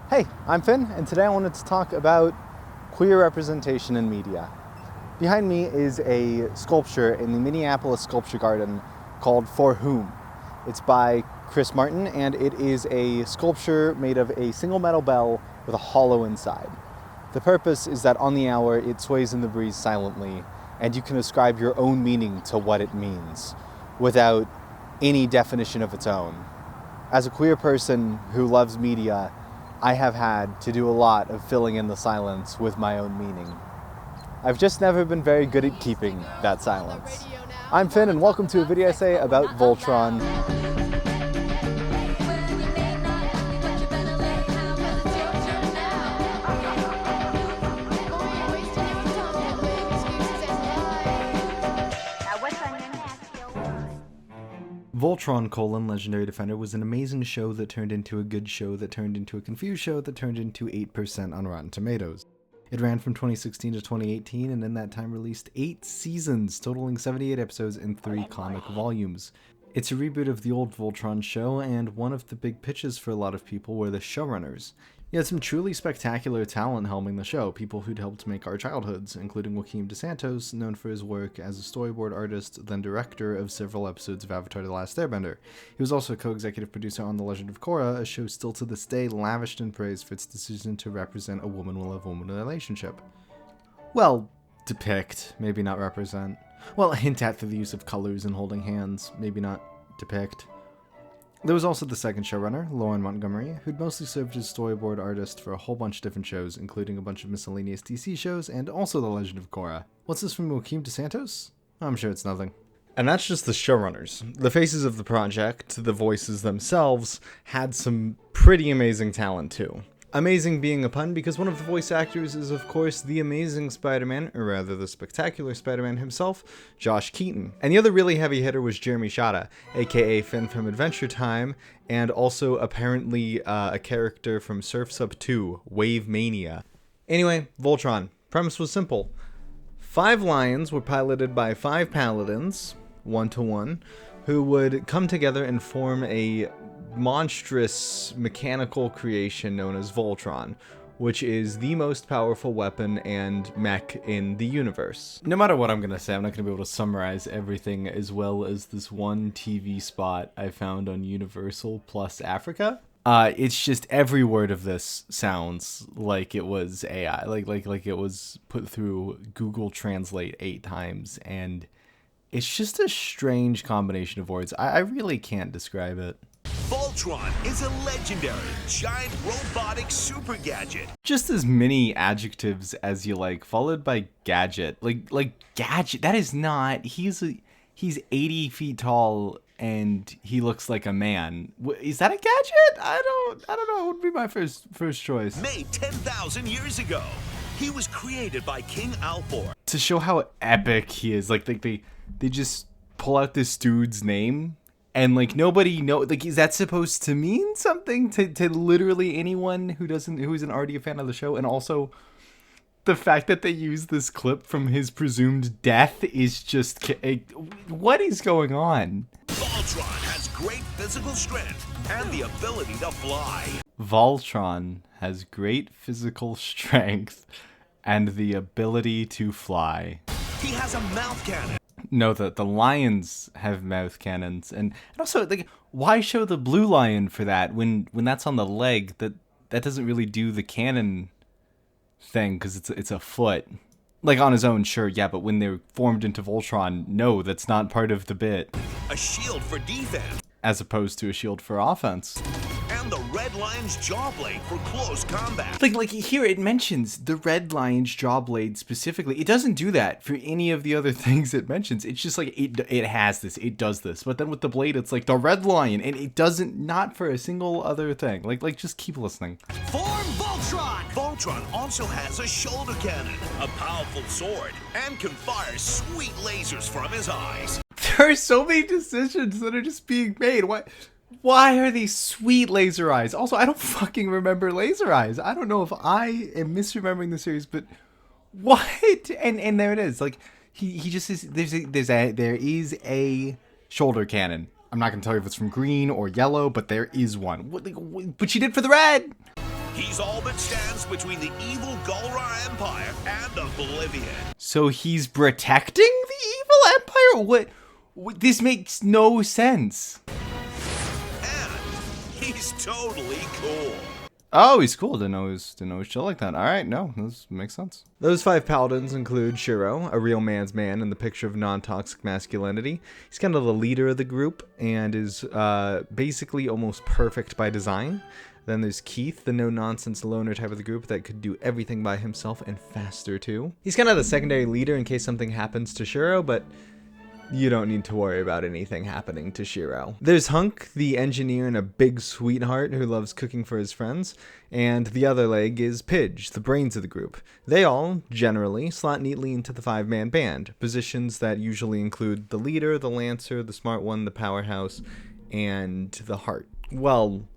Hey, I'm Finn, and today I wanted to talk about queer representation in media. Behind me is a sculpture in the Minneapolis Sculpture Garden called For Whom. It's by Chris Martin, and it is a sculpture made of a single metal bell with a hollow inside. The purpose is that on the hour it sways in the breeze silently, and you can ascribe your own meaning to what it means, without any definition of its own. As a queer person who loves media, I have had to do a lot of filling in the silence with my own meaning. I've just never been very good at keeping that silence. I'm Finn, and welcome to a video essay about Voltron. Voltron: Legendary Defender was an amazing show that turned into a good show that turned into a confused show that turned into 8% on Rotten Tomatoes. It ran from 2016 to 2018, and in that time released 8 seasons, totaling 78 episodes in 3 comic volumes. It's a reboot of the old Voltron show, and one of the big pitches for a lot of people were the showrunners. You had some truly spectacular talent helming the show, people who'd helped make our childhoods, including Joaquim, known for his work as a storyboard artist, then director of several episodes of Avatar: The Last Airbender. He was also a co-executive producer on The Legend of Korra, a show still to this day lavished in praise for its decision to represent a woman-with-a-woman relationship. Well, depict, maybe not represent. Well, hint at through the use of colors and holding hands, maybe not depict. There was also the second showrunner, Lauren Montgomery, who'd mostly served as storyboard artist for a whole bunch of different shows, including a bunch of miscellaneous DC shows, and also The Legend of Korra. What's this from Joaquim? I'm sure it's nothing. And that's just the showrunners. The faces of the project, the voices themselves, had some pretty amazing talent too. Amazing being a pun because one of the voice actors is of course the amazing Spider-Man, or rather the spectacular Spider-Man himself, Josh Keaton. And the other really heavy hitter was Jeremy Shada, aka Finn from Adventure Time, and also apparently a character from Surf's Up 2, Wave Mania. Anyway, Voltron. Premise was simple. 5 lions were piloted by 5 paladins, 1-to-1, who would come together and form a monstrous mechanical creation known as Voltron, which is the most powerful weapon and mech in the universe. No matter what I'm gonna say, I'm not gonna be able to summarize everything as well as this one TV spot I found on Universal Plus Africa. It's just every word of this sounds like it was AI, like it was put through Google Translate 8 times, and it's just a strange combination of words. I really can't describe it. Voltron is a legendary, giant robotic super gadget. Just as many adjectives as you like, followed by gadget. Like gadget, that is not, he's 80 feet tall and he looks like a man. Is that a gadget? I don't know, it would be my first choice. Made 10,000 years ago. He was created by King Alfor. To show how epic he is, like they just pull out this dude's name. And like nobody is that supposed to mean something to literally anyone who's already a fan of the show? And also the fact that they use this clip from his presumed death is just, what is going on? Voltron has great physical strength and the ability to fly. Voltron has great physical strength and the ability to fly. He has a mouth cannon. No, the lions have mouth cannons, and also like, why show the blue lion for that when that's on the leg? That doesn't really do the cannon thing because it's a foot. Like on his own, sure, yeah, but when they're formed into Voltron, no, that's not part of the bit. A shield for defense, as opposed to a shield for offense. And the red lion's jaw blade for close combat. Like here it mentions the red lion's jaw blade specifically. It doesn't do that for any of the other things it mentions. It's just like it has this, it does this. But then with the blade, it's like the red lion, and it doesn't, not for a single other thing. Like just keep listening. Form Voltron! Voltron also has a shoulder cannon, a powerful sword, and can fire sweet lasers from his eyes. There are so many decisions that are just being made. Why are these sweet laser eyes? Also, I don't fucking remember laser eyes. I don't know if I am misremembering the series, but what? And there it is. Like he just is. There is a shoulder cannon. I'm not gonna tell you if it's from green or yellow, but there is one. But she did for the red. He's all but stands between the evil Galra Empire and oblivion. So he's protecting the evil empire? What? This makes no sense. And he's totally cool. Oh, he's cool. Didn't know he was chill like that. All right, no, this makes sense. Those 5 paladins include Shiro, a real man's man in the picture of non-toxic masculinity. He's kind of the leader of the group and is basically almost perfect by design. Then there's Keith, the no-nonsense loner type of the group that could do everything by himself and faster too. He's kind of the secondary leader in case something happens to Shiro, but you don't need to worry about anything happening to Shiro. There's Hunk, the engineer and a big sweetheart who loves cooking for his friends, and the other leg is Pidge, the brains of the group. They all, generally, slot neatly into the 5-man band, positions that usually include the leader, the lancer, the smart one, the powerhouse, and the heart. Well,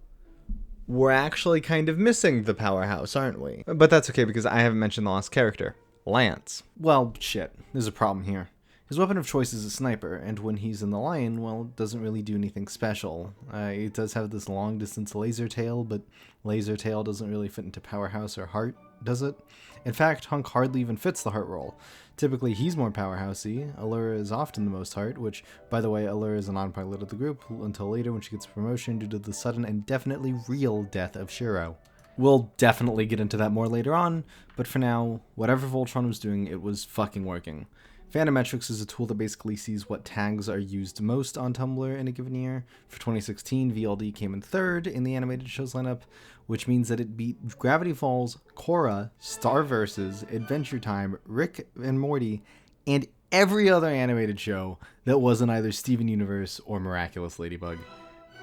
we're actually kind of missing the powerhouse, aren't we? But that's okay because I haven't mentioned the last character, Lance. Well, shit, there's a problem here. His weapon of choice is a sniper, and when he's in the line, well, it doesn't really do anything special. It does have this long-distance laser tail, but laser tail doesn't really fit into powerhouse or heart, does it? In fact, Hunk hardly even fits the heart role. Typically, he's more powerhousey. Allura is often the most heart, which, by the way, Allura is a non-pilot of the group until later when she gets a promotion due to the sudden and definitely real death of Shiro. We'll definitely get into that more later on, but for now, whatever Voltron was doing, it was fucking working. Fandometrics is a tool that basically sees what tags are used most on Tumblr in a given year. For 2016, VLD came in 3rd in the animated shows lineup, which means that it beat Gravity Falls, Korra, Star Vs, Adventure Time, Rick and Morty, and every other animated show that wasn't either Steven Universe or Miraculous Ladybug.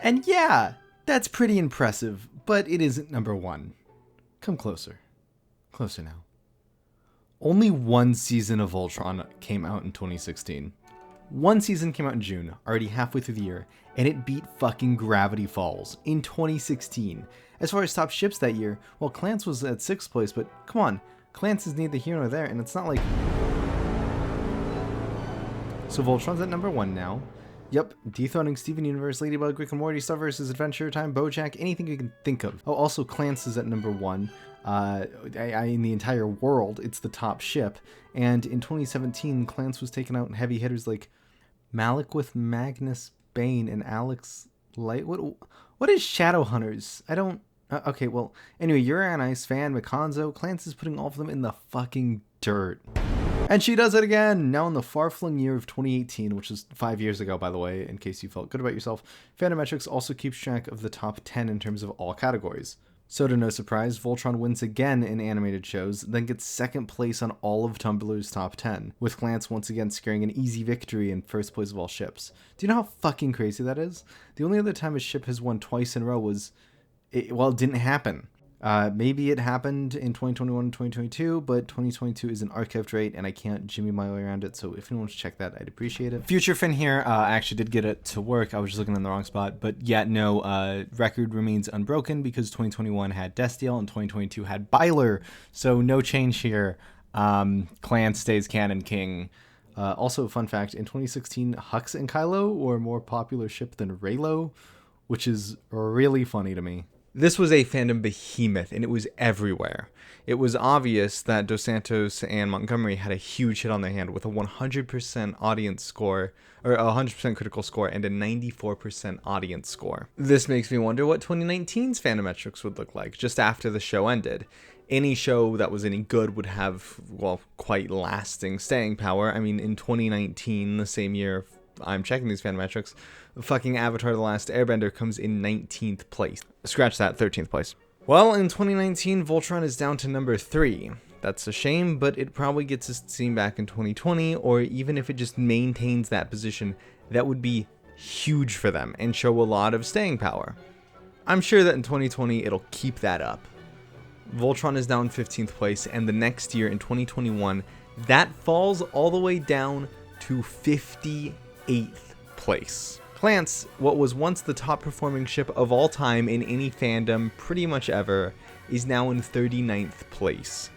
And yeah, that's pretty impressive, but it isn't number 1. Come closer. Closer now. Only one season of Voltron came out in 2016. One season came out in June, already halfway through the year, and it beat fucking Gravity Falls in 2016. As far as top ships that year, well, Klance was at 6th place, but come on, Klance is neither here nor there, and it's not like... So Voltron's at number 1 now. Yep, dethroning Steven Universe, Ladybug, Rick and Morty, Star vs. Adventure Time, Bojack, anything you can think of. Oh, also Klance is at number 1. In the entire world, it's the top ship. And in 2017, Klance was taken out in heavy hitters like Malik with Magnus Bane and Alex Light. What is Shadowhunters? I don't... okay, well, anyway, you're an Ice fan, Makonzo. Klance is putting all of them in the fucking dirt. And she does it again, now in the far-flung year of 2018, which is 5 years ago, by the way, in case you felt good about yourself. Fandometrics also keeps track of the top 10 in terms of all categories. So to no surprise, Voltron wins again in animated shows, then gets 2nd place on all of Tumblr's top 10, with Klance once again securing an easy victory in 1st place of all ships. Do you know how fucking crazy that is? The only other time a ship has won twice in a row was... it didn't happen. Maybe it happened in 2021 and 2022, but 2022 is an archived rate, and I can't jimmy my way around it, so if anyone wants to check that, I'd appreciate it. Future Fin here, I actually did get it to work. I was just looking in the wrong spot, but yeah, no, record remains unbroken because 2021 had Destiel and 2022 had Byler, so no change here. Klance stays canon king. Also, fun fact, in 2016, Hux and Kylo were a more popular ship than Raylo, which is really funny to me. This was a fandom behemoth, and it was everywhere. It was obvious that Dos Santos and Montgomery had a huge hit on their hand with a 100% audience score, or a 100% critical score, and a 94% audience score. This makes me wonder what 2019's Fandometrics would look like just after the show ended. Any show that was any good would have, well, quite lasting staying power. I mean, in 2019, the same year I'm checking these Fandometrics, fucking Avatar The Last Airbender comes in 19th place. Scratch that, 13th place. Well, in 2019, Voltron is down to number 3. That's a shame, but it probably gets its steam back in 2020, or even if it just maintains that position, that would be huge for them and show a lot of staying power. I'm sure that in 2020, it'll keep that up. Voltron is now in 15th place, and the next year, in 2021, that falls all the way down to 58th place. Klance, what was once the top performing ship of all time in any fandom pretty much ever, is now in 39th place.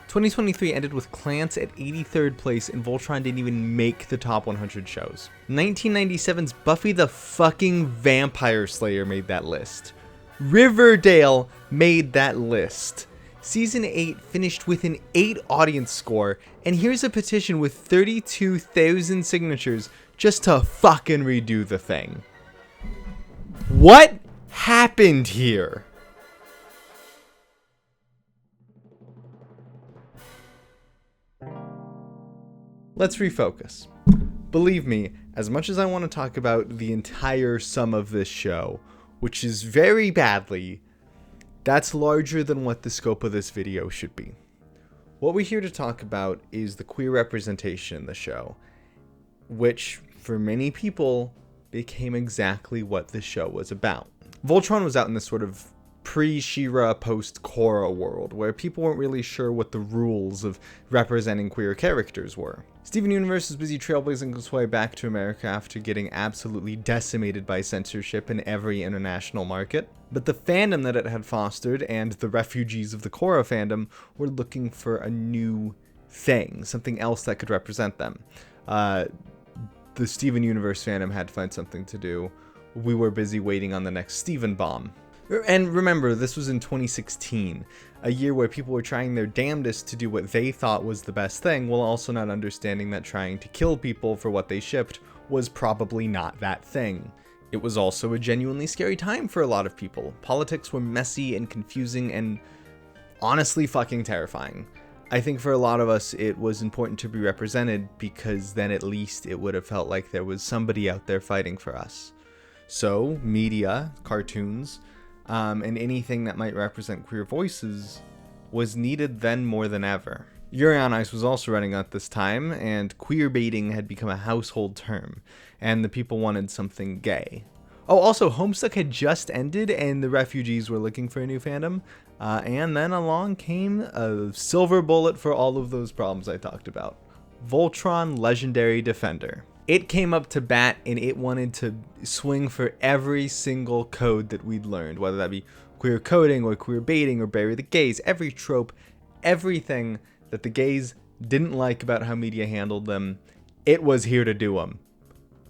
2023 ended with Klance at 83rd place, and Voltron didn't even make the top 100 shows. 1997's Buffy the fucking Vampire Slayer made that list. Riverdale made that list. Season 8 finished with an 8 audience score, and here's a petition with 32,000 signatures just to fucking redo the thing. What happened here? Let's refocus. Believe me, as much as I want to talk about the entire sum of this show, which is very badly, that's larger than what the scope of this video should be. What we're here to talk about is the queer representation in the show, which, for many people, became exactly what the show was about. Voltron was out in this sort of pre-She-Ra, post-Korra world, where people weren't really sure what the rules of representing queer characters were. Steven Universe is busy trailblazing his way back to America after getting absolutely decimated by censorship in every international market. But the fandom that it had fostered and the refugees of the Korra fandom were looking for a new thing, something else that could represent them. The Steven Universe fandom had to find something to do. We were busy waiting on the next Steven bomb. And remember, this was in 2016, a year where people were trying their damnedest to do what they thought was the best thing, while also not understanding that trying to kill people for what they shipped was probably not that thing. It was also a genuinely scary time for a lot of people. Politics were messy and confusing and honestly fucking terrifying. I think for a lot of us, it was important to be represented because then at least it would have felt like there was somebody out there fighting for us. So, media, cartoons, and anything that might represent queer voices was needed then more than ever. Yuri on Ice was also running at this time, and queerbaiting had become a household term, and the people wanted something gay. Oh, also, Homestuck had just ended, and the refugees were looking for a new fandom, and then along came a silver bullet for all of those problems I talked about. Voltron Legendary Defender. It came up to bat and it wanted to swing for every single code that we'd learned, whether that be queer coding or queer baiting or bury the gays, every trope, everything that the gays didn't like about how media handled them, it was here to do them.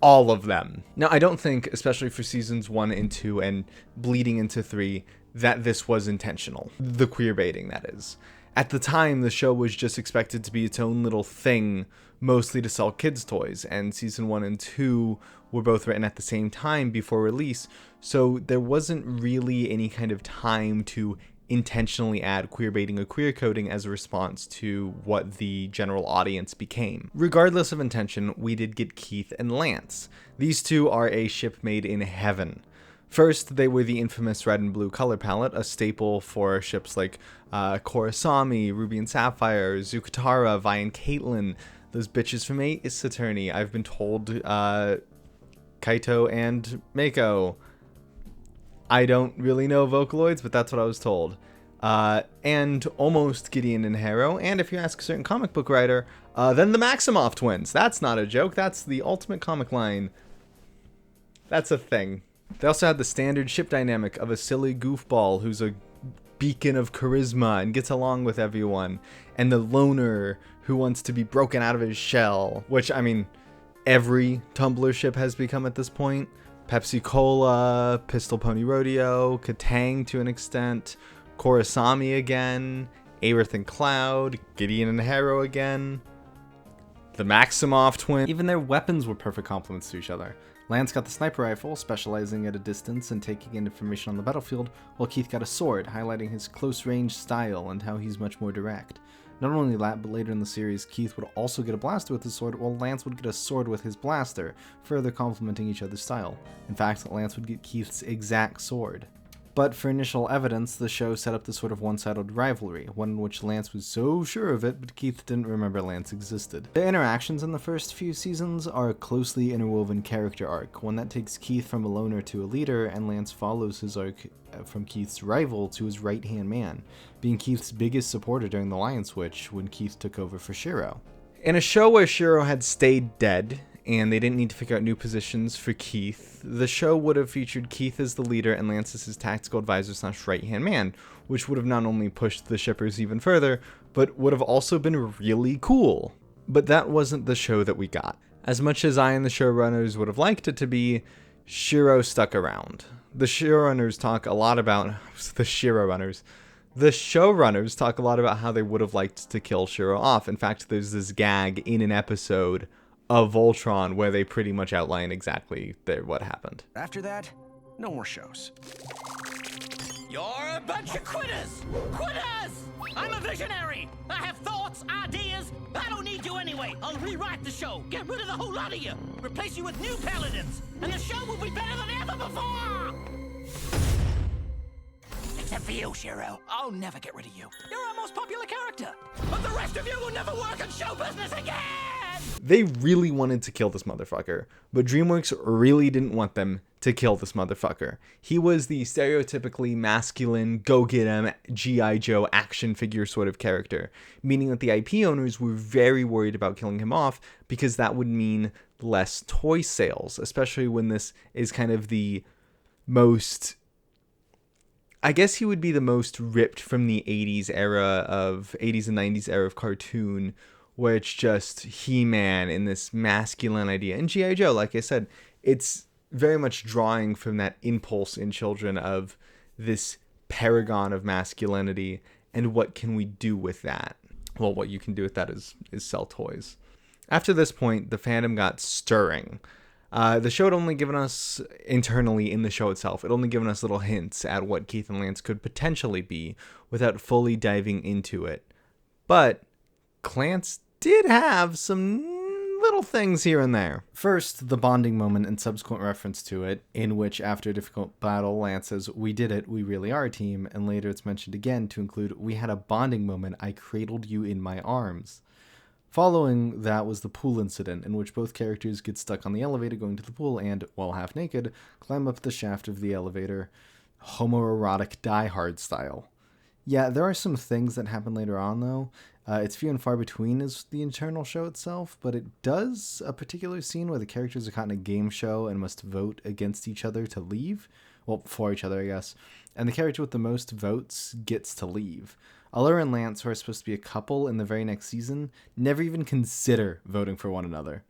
All of them. Now, I don't think, especially for seasons 1 and 2 and bleeding into 3, that this was intentional. The queer baiting, that is. At the time, the show was just expected to be its own little thing, mostly to sell kids' toys, and season 1 and 2 were both written at the same time before release, so there wasn't really any kind of time to intentionally add queer baiting or queer coding as a response to what the general audience became. Regardless of intention, we did get Keith and Lance. These two are a ship made in heaven. First, they were the infamous red and blue color palette, a staple for ships like Korrasami, Ruby and Sapphire, Zukatara, Vi and Caitlyn, those bitches from Ace Attorney. I've been told Kaito and Mako. I don't really know Vocaloids, but that's what I was told. And almost Gideon and Harrow, and if you ask a certain comic book writer, then the Maximoff twins. That's not a joke, that's the ultimate comic line. That's a thing. They also had the standard ship dynamic of a silly goofball who's a beacon of charisma and gets along with everyone, and the loner who wants to be broken out of his shell, which, I mean, every Tumblr ship has become at this point. Pepsi Cola, Pistol Pony Rodeo, Katang to an extent, Korrasami again, Aerith and Cloud, Gideon and Harrow again, the Maximoff twins. Even their weapons were perfect complements to each other. Lance got the sniper rifle, specializing at a distance and taking in information on the battlefield, while Keith got a sword, highlighting his close-range style and how he's much more direct. Not only that, but later in the series, Keith would also get a blaster with his sword, while Lance would get a sword with his blaster, further complementing each other's style. In fact, Lance would get Keith's exact sword. But for initial evidence, the show set up this sort of one-sided rivalry, one in which Lance was so sure of it, but Keith didn't remember Lance existed. The interactions in the first few seasons are a closely interwoven character arc, one that takes Keith from a loner to a leader, and Lance follows his arc from Keith's rival to his right-hand man, being Keith's biggest supporter during the Lion Switch when Keith took over for Shiro. In a show where Shiro had stayed dead, and they didn't need to figure out new positions for Keith, the show would have featured Keith as the leader and Lance as his tactical advisor / right-hand man, which would have not only pushed the shippers even further, but would have also been really cool. But that wasn't the show that we got. As much as I and the showrunners would have liked it to be, Shiro stuck around. The showrunners talk a lot about the showrunners talk a lot about how they would have liked to kill Shiro off. In fact, there's this gag in an episode of Voltron where they pretty much outline exactly what happened. After that, no more shows. You're a bunch of quitters! Quitters! I'm a visionary! I have thoughts, ideas. I don't need you anyway. I'll rewrite the show, get rid of the whole lot of you, replace you with new paladins, and the show will be better than ever before! Except for you, Shiro. I'll never get rid of you. You're our most popular character. But the rest of you will never work in show business again! They really wanted to kill this motherfucker, but DreamWorks really didn't want them to kill this motherfucker. He was the stereotypically masculine, go-get-em, G.I. Joe action figure sort of character, meaning that the IP owners were very worried about killing him off because that would mean less toy sales, especially when this is kind of the most... I guess he would be the most ripped from the 80s and 90s era of cartoon, where it's just He-Man in this masculine idea. And G.I. Joe, like I said, it's very much drawing from that impulse in children of this paragon of masculinity, and what can we do with that? Well, what you can do with that is sell toys. After this point, the fandom got stirring. The show had only given us, internally in the show itself, it only given us little hints at what Keith and Lance could potentially be without fully diving into it. But Klance did have some little things here and there. First, the bonding moment and subsequent reference to it, in which after a difficult battle, Lance says, "We did it, we really are a team," and later it's mentioned again to include, "We had a bonding moment, I cradled you in my arms." Following that was the pool incident, in which both characters get stuck on the elevator going to the pool and, while half naked, climb up the shaft of the elevator, homoerotic Die Hard style. Yeah, there are some things that happen later on, though. It's few and far between as the internal show itself, but it does a particular scene where the characters are caught in a game show and must vote against each other to leave. Well, for each other, I guess. And the character with the most votes gets to leave. Allura and Lance, who are supposed to be a couple in the very next season, never even consider voting for one another.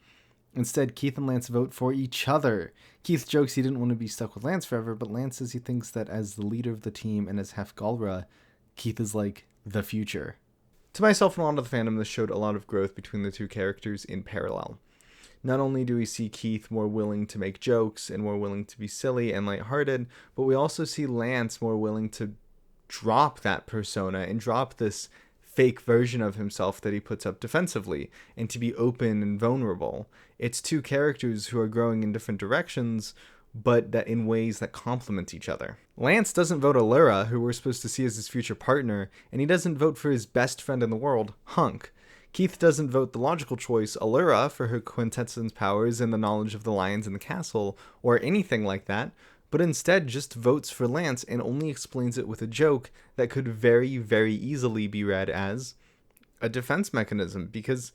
Instead, Keith and Lance vote for each other. Keith jokes he didn't want to be stuck with Lance forever, but Lance says he thinks that as the leader of the team and as half Galra, Keith is like the future. To myself and a lot of the fandom, this showed a lot of growth between the two characters in parallel. Not only do we see Keith more willing to make jokes and more willing to be silly and lighthearted, but we also see Lance more willing to drop that persona and drop this fake version of himself that he puts up defensively and to be open and vulnerable. It's two characters who are growing in different directions, but that in ways that complement each other. Lance doesn't vote Allura, who we're supposed to see as his future partner, and he doesn't vote for his best friend in the world, Hunk. Keith doesn't vote the logical choice, Allura, for her quintessence powers and the knowledge of the lions in the castle, or anything like that, but instead just votes for Lance and only explains it with a joke that could very, very easily be read as a defense mechanism, because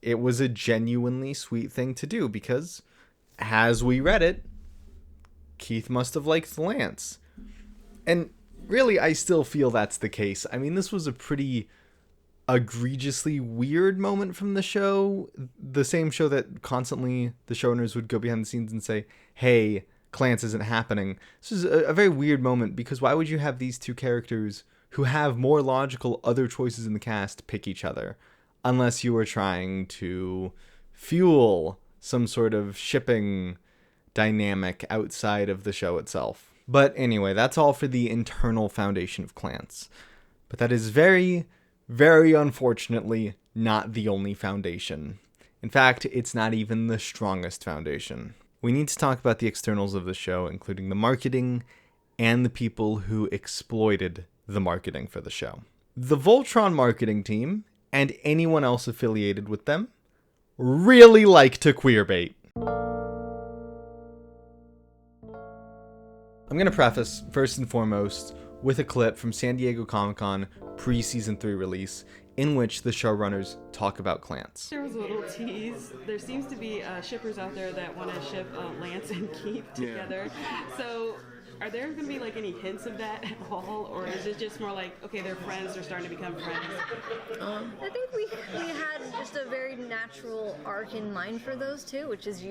it was a genuinely sweet thing to do, because, as we read it, Keith must have liked Lance. And really, I still feel that's the case. I mean, this was a pretty egregiously weird moment from the show. The same show that constantly the showrunners would go behind the scenes and say, "Hey, Klance isn't happening." This is a very weird moment, because why would you have these two characters who have more logical other choices in the cast pick each other, unless you were trying to fuel some sort of shipping dynamic outside of the show itself. But anyway, that's all for the internal foundation of Klance. But that is very, very unfortunately not the only foundation. In fact, it's not even the strongest foundation. We need to talk about the externals of the show, including the marketing and the people who exploited the marketing for the show. The Voltron marketing team, and anyone else affiliated with them, really like to queerbait. I'm going to preface, first and foremost, with a clip from San Diego Comic-Con pre-Season 3 release, in which the showrunners talk about Klance. There was a little tease. There seems to be shippers out there that want to ship Lance and Keith together. Yeah. So Are there going to be like any hints of that at all, or is it just more like, okay, they're friends, they're starting to become friends? I think we had just a very natural arc in mind for those two, which is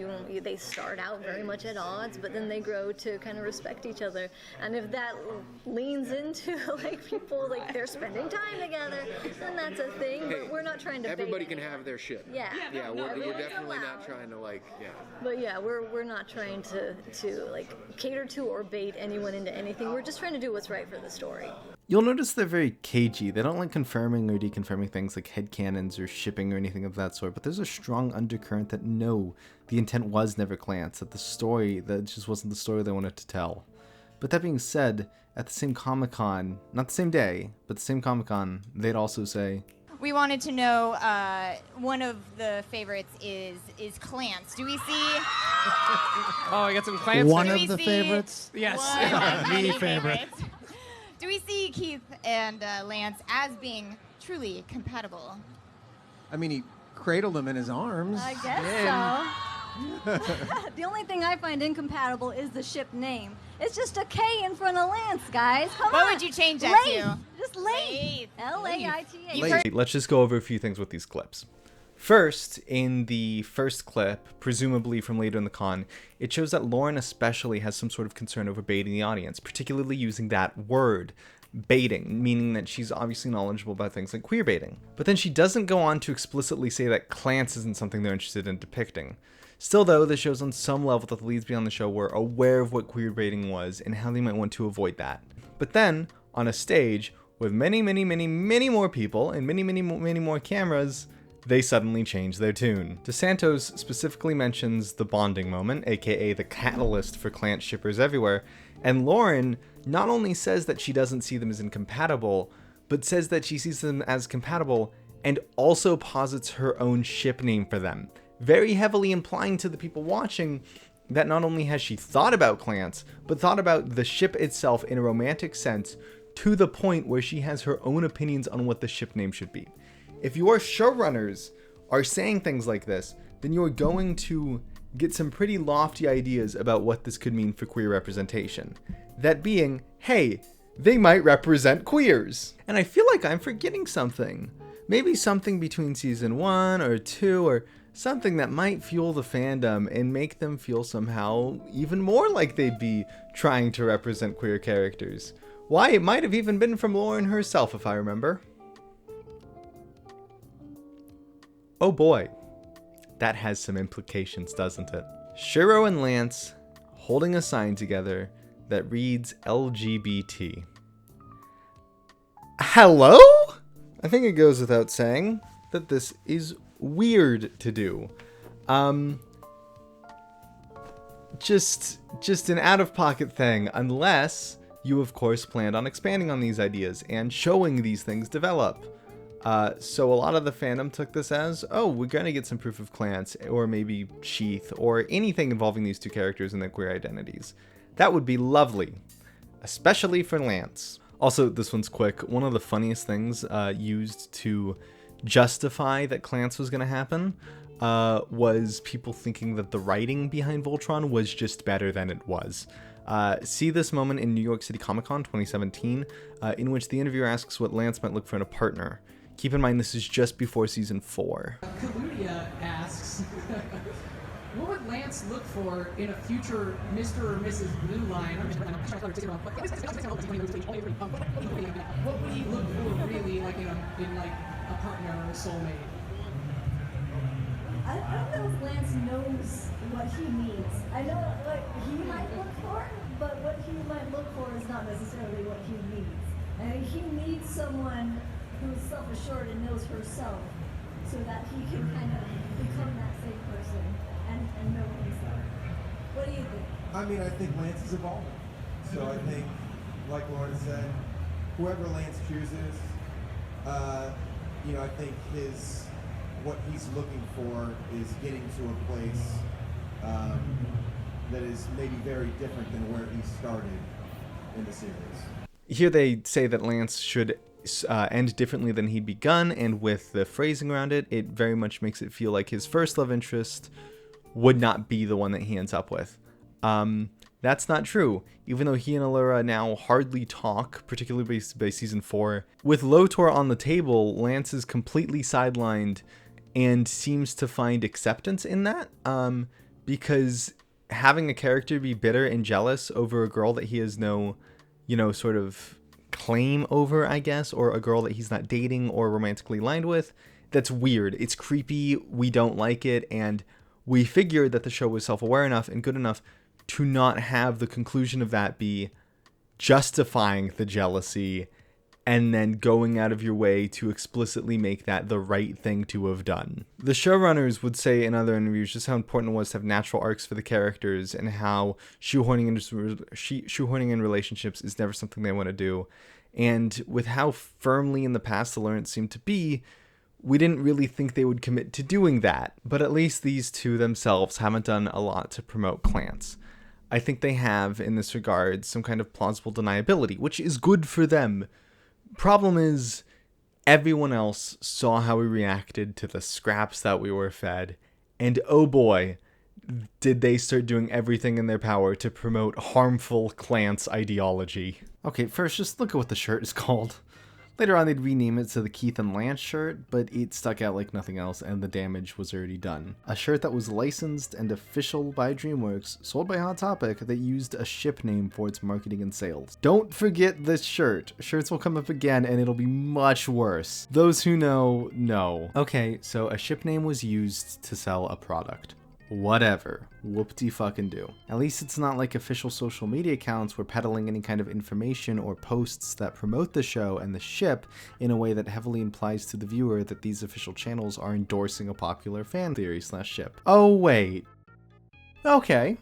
they start out very much at odds, but then they grow to kind of respect each other. And if that leans into like people like they're spending time together, then that's a thing. Hey, but we're not trying to. Everybody bait can have their shit. Yeah. Yeah, we're Everyone's definitely allowed. not trying to like. Yeah. But yeah, we're not trying to like cater to or bait anyone into anything. We're just trying to do what's right for the story. You'll notice they're very cagey. They don't like confirming or deconfirming things like headcanons or shipping or anything of that sort, but there's a strong undercurrent that no, the intent was never Klance, that just wasn't the story they wanted to tell. But that being said, at the same Comic-Con, not the same day, but the same Comic-Con, they'd also say, we wanted to know, one of the favorites is Klance. Do we see... Oh, I got some Klance. One of the favorites? Yes. The favorite. Do we see Keith and Lance as being truly compatible? I mean, he cradled him in his arms. I guess so. The only thing I find incompatible is the ship name. It's just a K in front of Lance, guys. Come on. What would you change that to? Just Laith. L-A-I-T-H. Wait, let's just go over a few things with these clips. First, in the first clip, presumably from later in the con, it shows that Lauren especially has some sort of concern over baiting the audience, particularly using that word, baiting, meaning that she's obviously knowledgeable about things like queerbaiting. But then she doesn't go on to explicitly say that Klance isn't something they're interested in depicting. Still though, this shows on some level that the leads beyond the show were aware of what queerbaiting was and how they might want to avoid that. But then, on a stage, with many more people and many more cameras, they suddenly change their tune. DeSantos specifically mentions the bonding moment, aka the catalyst for Klance shippers everywhere, and Lauren not only says that she doesn't see them as incompatible, but says that she sees them as compatible and also posits her own ship name for them, very heavily implying to the people watching that not only has she thought about Klance, but thought about the ship itself in a romantic sense, to the point where she has her own opinions on what the ship name should be. If your showrunners are saying things like this, then you're going to get some pretty lofty ideas about what this could mean for queer representation. That being, hey, they might represent queers. And I feel like I'm forgetting something. Maybe something between season 1 or 2 or something that might fuel the fandom and make them feel somehow even more like they'd be trying to represent queer characters. Why, it might have even been from Lauren herself, if I remember. Oh boy, that has some implications, doesn't it? Shiro and Lance holding a sign together that reads LGBT. Hello? I think it goes without saying that this is weird to do. Just an out-of-pocket thing, unless you of course planned on expanding on these ideas and showing these things develop. So a lot of the fandom took this as, oh, we're gonna get some proof of Klance, or maybe Sheith, or anything involving these two characters and their queer identities. That would be lovely, especially for Lance. Also, this one's quick. One of the funniest things used to justify that Klance was gonna happen was people thinking that the writing behind Voltron was just better than it was. See this moment in New York City Comic Con 2017, in which the interviewer asks what Lance might look for in a partner. Keep in mind this is just before season 4. Kaludia asks, what would Lance look for in a future Mr. or Mrs. Blue Line? What would he look for really, like in a partner or a soulmate? I don't know if Lance knows what he needs. I know what he might look for, but what he might look for is not necessarily what he needs. I mean, he needs someone who's self-assured and knows herself so that he can kind of become that same person and know himself. What do you think? I mean, I think Lance is evolving. So I think, like Lauren said, whoever Lance chooses, I think what he's looking for is getting to a place that is maybe very different than where he started in the series. Here they say that Lance should end differently than he'd begun, and with the phrasing around it, it very much makes it feel like his first love interest would not be the one that he ends up with. That's not true, even though he and Allura now hardly talk, particularly by season 4. With Lotor on the table, Lance is completely sidelined and seems to find acceptance in that, because having a character be bitter and jealous over a girl that he has no, sort of claim over, I guess, or a girl that he's not dating or romantically aligned with, that's weird. It's creepy, we don't like it, and we figured that the show was self-aware enough and good enough to not have the conclusion of that be justifying the jealousy and then going out of your way to explicitly make that the right thing to have done. The showrunners would say in other interviews just how important it was to have natural arcs for the characters and how shoehorning in relationships is never something they want to do. And with how firmly in the past the Lawrence seemed to be, we didn't really think they would commit to doing that. But at least these two themselves haven't done a lot to promote Klance. I think they have, in this regard, some kind of plausible deniability, which is good for them. Problem is, everyone else saw how we reacted to the scraps that we were fed, and oh boy, did they start doing everything in their power to promote harmful Klance ideology. Okay, first, just look at what the shirt is called. Later on, they'd rename it to the Keith and Lance shirt, but it stuck out like nothing else, and the damage was already done. A shirt that was licensed and official by DreamWorks, sold by Hot Topic, that used a ship name for its marketing and sales. Don't forget this shirt. Shirts will come up again, and it'll be much worse. Those who know. Okay, so a ship name was used to sell a product. Whatever. Whoop-de-fucking-do. At least it's not like official social media accounts were peddling any kind of information or posts that promote the show and the ship in a way that heavily implies to the viewer that these official channels are endorsing a popular fan theory/ship. Oh, wait. Okay.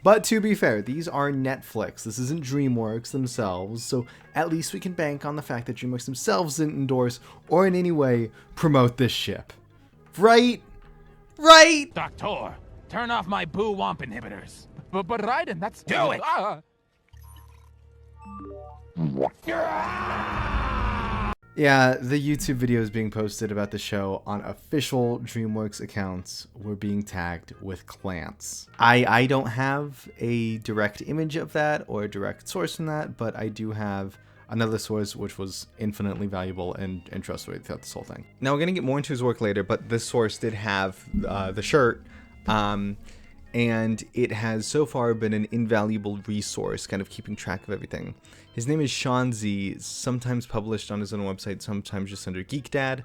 But to be fair, these are Netflix. This isn't DreamWorks themselves, so at least we can bank on the fact that DreamWorks themselves didn't endorse or in any way promote this ship. Right? Right? Doctor, turn off my Boowomp inhibitors. But Raiden, that's... Do it! Yeah, the YouTube videos being posted about the show on official DreamWorks accounts were being tagged with Klance. I don't have a direct image of that or a direct source from that, but I do have another source which was infinitely valuable and trustworthy throughout this whole thing. Now, we're going to get more into his work later, but this source did have the shirt, and it has so far been an invaluable resource, kind of keeping track of everything. His name is Sean Z, sometimes published on his own website, sometimes just under Geek Dad,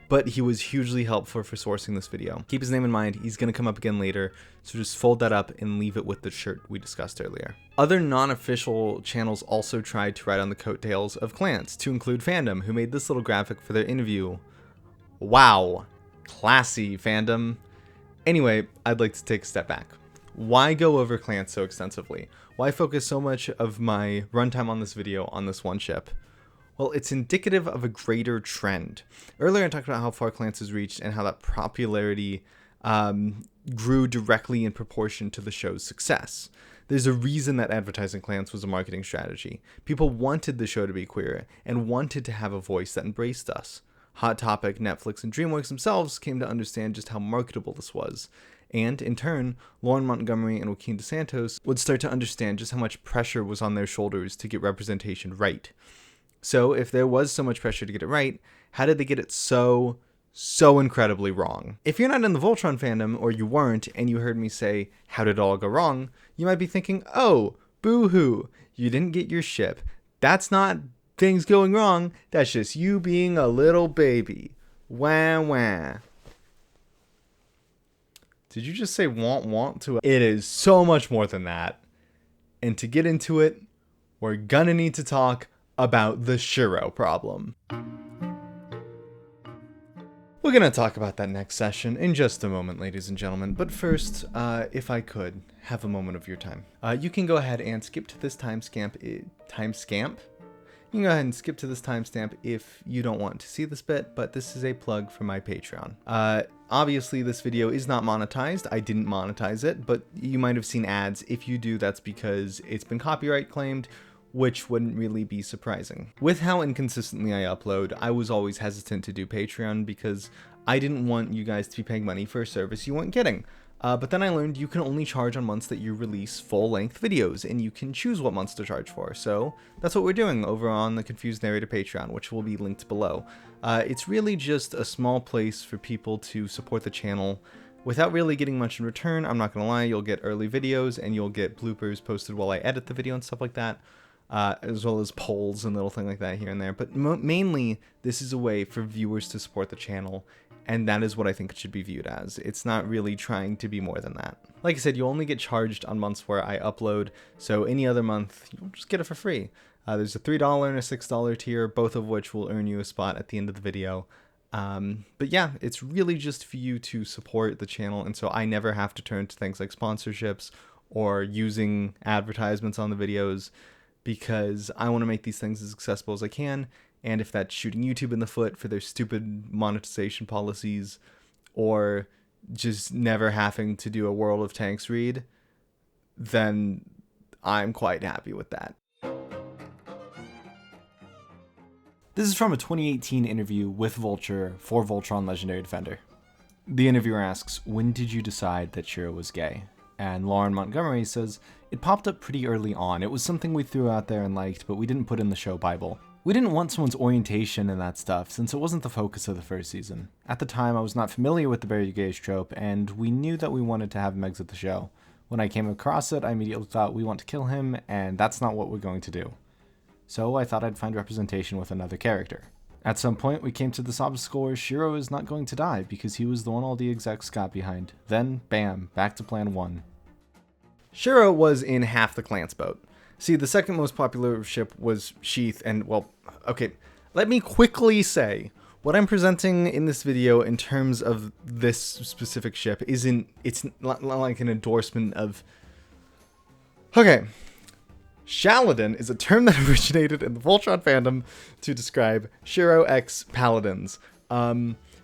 but he was hugely helpful for sourcing this video. Keep his name in mind, he's going to come up again later, so just fold that up and leave it with the shirt we discussed earlier. Other non-official channels also tried to ride on the coattails of Klance, to include Fandom, who made this little graphic for their interview. Wow, classy, Fandom. Anyway, I'd like to take a step back. Why go over Klance so extensively? Why focus so much of my runtime on this video on this one ship? Well, it's indicative of a greater trend. Earlier I talked about how far Klance has reached and how that popularity grew directly in proportion to the show's success. There's a reason that advertising Klance was a marketing strategy. People wanted the show to be queer and wanted to have a voice that embraced us. Hot Topic, Netflix, and DreamWorks themselves came to understand just how marketable this was. And, in turn, Lauren Montgomery and Joaquim DeSantos would start to understand just how much pressure was on their shoulders to get representation right. So, if there was so much pressure to get it right, how did they get it so incredibly wrong? If you're not in the Voltron fandom, or you weren't, and you heard me say, how did it all go wrong, you might be thinking, oh, boo-hoo, you didn't get your ship. That's not things going wrong, that's just you being a little baby. Wah wah. Did you just say want to? It is so much more than that. And to get into it, we're gonna need to talk about the Shiro problem. We're gonna talk about that next session in just a moment, ladies and gentlemen. But first, if I could have a moment of your time. You can go ahead and skip to this timestamp. You can go ahead and skip to this timestamp if you don't want to see this bit, but this is a plug for my Patreon. Obviously, this video is not monetized. I didn't monetize it, but you might have seen ads. If you do, that's because it's been copyright claimed, which wouldn't really be surprising. With how inconsistently I upload, I was always hesitant to do Patreon because I didn't want you guys to be paying money for a service you weren't getting. But then I learned you can only charge on months that you release full-length videos, and you can choose what months to charge for. So that's what we're doing over on the Confused Narrator Patreon, which will be linked below. It's really just a small place for people to support the channel without really getting much in return. I'm not gonna lie, you'll get early videos, and you'll get bloopers posted while I edit the video and stuff like that, as well as polls and little thing like that here and there. But mainly, this is a way for viewers to support the channel, and that is what I think it should be viewed as. It's not really trying to be more than that. Like I said, you only get charged on months where I upload, so any other month, you'll just get it for free. There's a $3 and a $6 tier, both of which will earn you a spot at the end of the video. But yeah, it's really just for you to support the channel, and so I never have to turn to things like sponsorships or using advertisements on the videos, because I want to make these things as accessible as I can. And if that's shooting YouTube in the foot for their stupid monetization policies, or just never having to do a World of Tanks read, then I'm quite happy with that. This is from a 2018 interview with Vulture for Voltron Legendary Defender. The interviewer asks, when did you decide that Shiro was gay? And Lauren Montgomery says, it popped up pretty early on. It was something we threw out there and liked, but we didn't put in the show Bible. We didn't want someone's orientation and that stuff, since it wasn't the focus of the first season. At the time, I was not familiar with the bury your gays trope, and we knew that we wanted to have him exit the show. When I came across it, I immediately thought we want to kill him, and that's not what we're going to do. So I thought I'd find representation with another character. At some point, we came to this obstacle where Shiro is not going to die, because he was the one all the execs got behind. Then, bam, back to plan 1. Shiro was in half the Klance boat. See, the second most popular ship was Sheith, and, well, okay, let me quickly say, what I'm presenting in this video in terms of this specific ship it's not like an endorsement of... Okay, Shaladin is a term that originated in the Voltron fandom to describe Shiro X Paladins,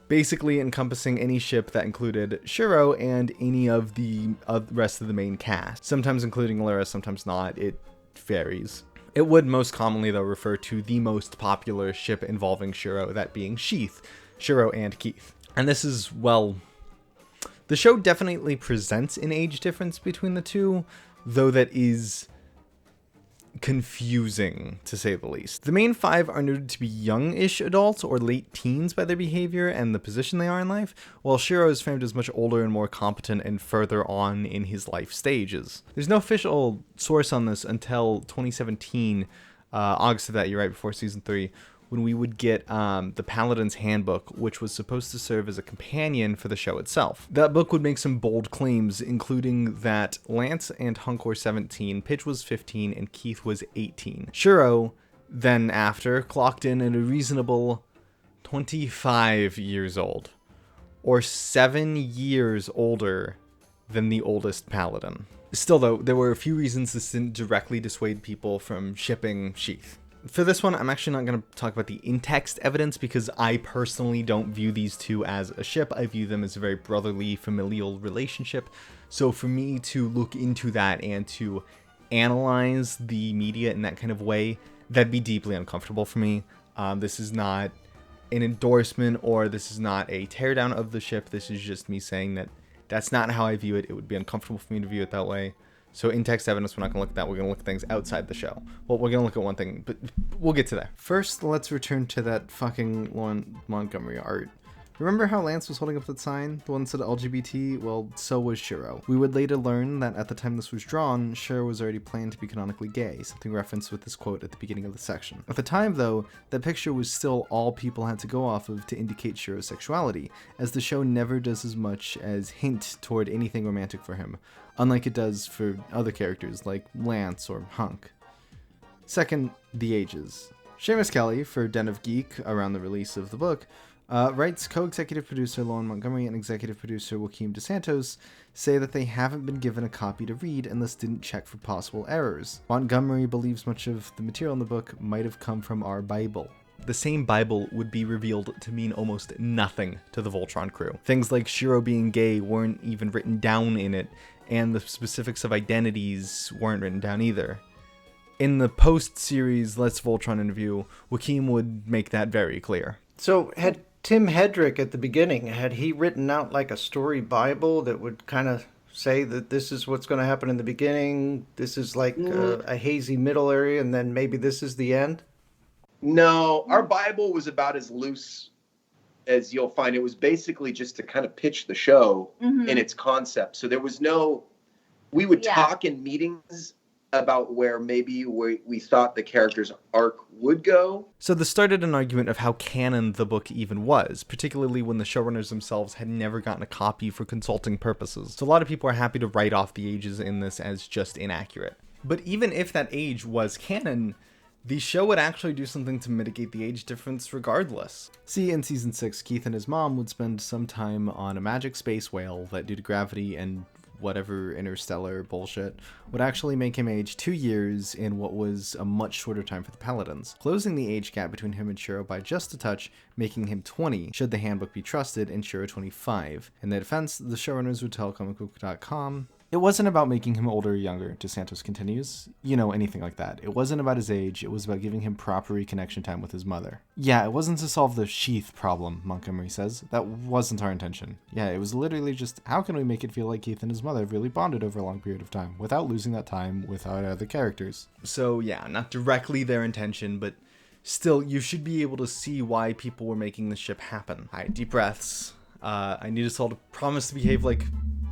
basically encompassing any ship that included Shiro and any of the rest of the main cast, sometimes including Lyra, sometimes not. It varies. It would most commonly, though, refer to the most popular ship involving Shiro, that being Sheith, Shiro and Keith. And this is, well, the show definitely presents an age difference between the two, though that is confusing, to say the least. The main 5 are noted to be young-ish adults or late teens by their behavior and the position they are in life, while Shiro is framed as much older and more competent and further on in his life stages. There's no official source on this until 2017, August of that year, right before Season 3, when we would get the Paladin's Handbook, which was supposed to serve as a companion for the show itself. That book would make some bold claims, including that Lance and Hunk were 17, Pitch was 15, and Keith was 18. Shiro, then after, clocked in at a reasonable 25 years old, or 7 years older than the oldest Paladin. Still, though, there were a few reasons this didn't directly dissuade people from shipping Sheith. For this one, I'm actually not going to talk about the in-text evidence, because I personally don't view these two as a ship. I view them as a very brotherly, familial relationship. So for me to look into that and to analyze the media in that kind of way, that'd be deeply uncomfortable for me. This is not an endorsement, or this is not a teardown of the ship. This is just me saying that that's not how I view it. It would be uncomfortable for me to view it that way. So in-text evidence, we're not going to look at that. We're going to look at things outside the show. Well, we're going to look at one thing, but we'll get to that. First, let's return to that fucking Lauren Montgomery art. Remember how Lance was holding up that sign? The one that said LGBT? Well, so was Shiro. We would later learn that at the time this was drawn, Shiro was already planned to be canonically gay, something referenced with this quote at the beginning of the section. At the time, though, that picture was still all people had to go off of to indicate Shiro's sexuality, as the show never does as much as hint toward anything romantic for him, unlike it does for other characters like Lance or Hunk. Second, the ages. Seamus Kelly, for Den of Geek, around the release of the book, writes co-executive producer Lauren Montgomery and executive producer Joaquim DeSantos say that they haven't been given a copy to read and thus didn't check for possible errors. Montgomery believes much of the material in the book might have come from our Bible. The same Bible would be revealed to mean almost nothing to the Voltron crew. Things like Shiro being gay weren't even written down in it, and the specifics of identities weren't written down either. In the post-series Let's Voltron interview, Joaquim would make that very clear. So had Tim Hedrick at the beginning, had he written out like a story Bible that would kind of say that this is what's going to happen in the beginning, this is like a hazy middle area, and then maybe this is the end? No, our Bible was about as loose as you'll find. It was basically just to kind of pitch the show in its concept. So there was no, we would talk in meetings about where maybe we thought the character's arc would go. So this started an argument of how canon the book even was, particularly when the showrunners themselves had never gotten a copy for consulting purposes. So a lot of people are happy to write off the ages in this as just inaccurate. But even if that age was canon, the show would actually do something to mitigate the age difference regardless. See, in season 6, Keith and his mom would spend some time on a magic space whale that, due to gravity and whatever interstellar bullshit, would actually make him age 2 years in what was a much shorter time for the Paladins, closing the age gap between him and Shiro by just a touch, making him 20, should the handbook be trusted, and Shiro 25. In their defense, the showrunners would tell comicbook.com, "It wasn't about making him older or younger," DeSantos continues. You know, anything like that. It wasn't about his age, it was about giving him proper reconnection time with his mother. Yeah, it wasn't to solve the Sheith problem, Montgomery says. That wasn't our intention. Yeah, it was literally just, how can we make it feel like Keith and his mother have really bonded over a long period of time, without losing that time with our other characters. So yeah, not directly their intention, but still, you should be able to see why people were making this ship happen. Alright, deep breaths. I need us all to promise to behave like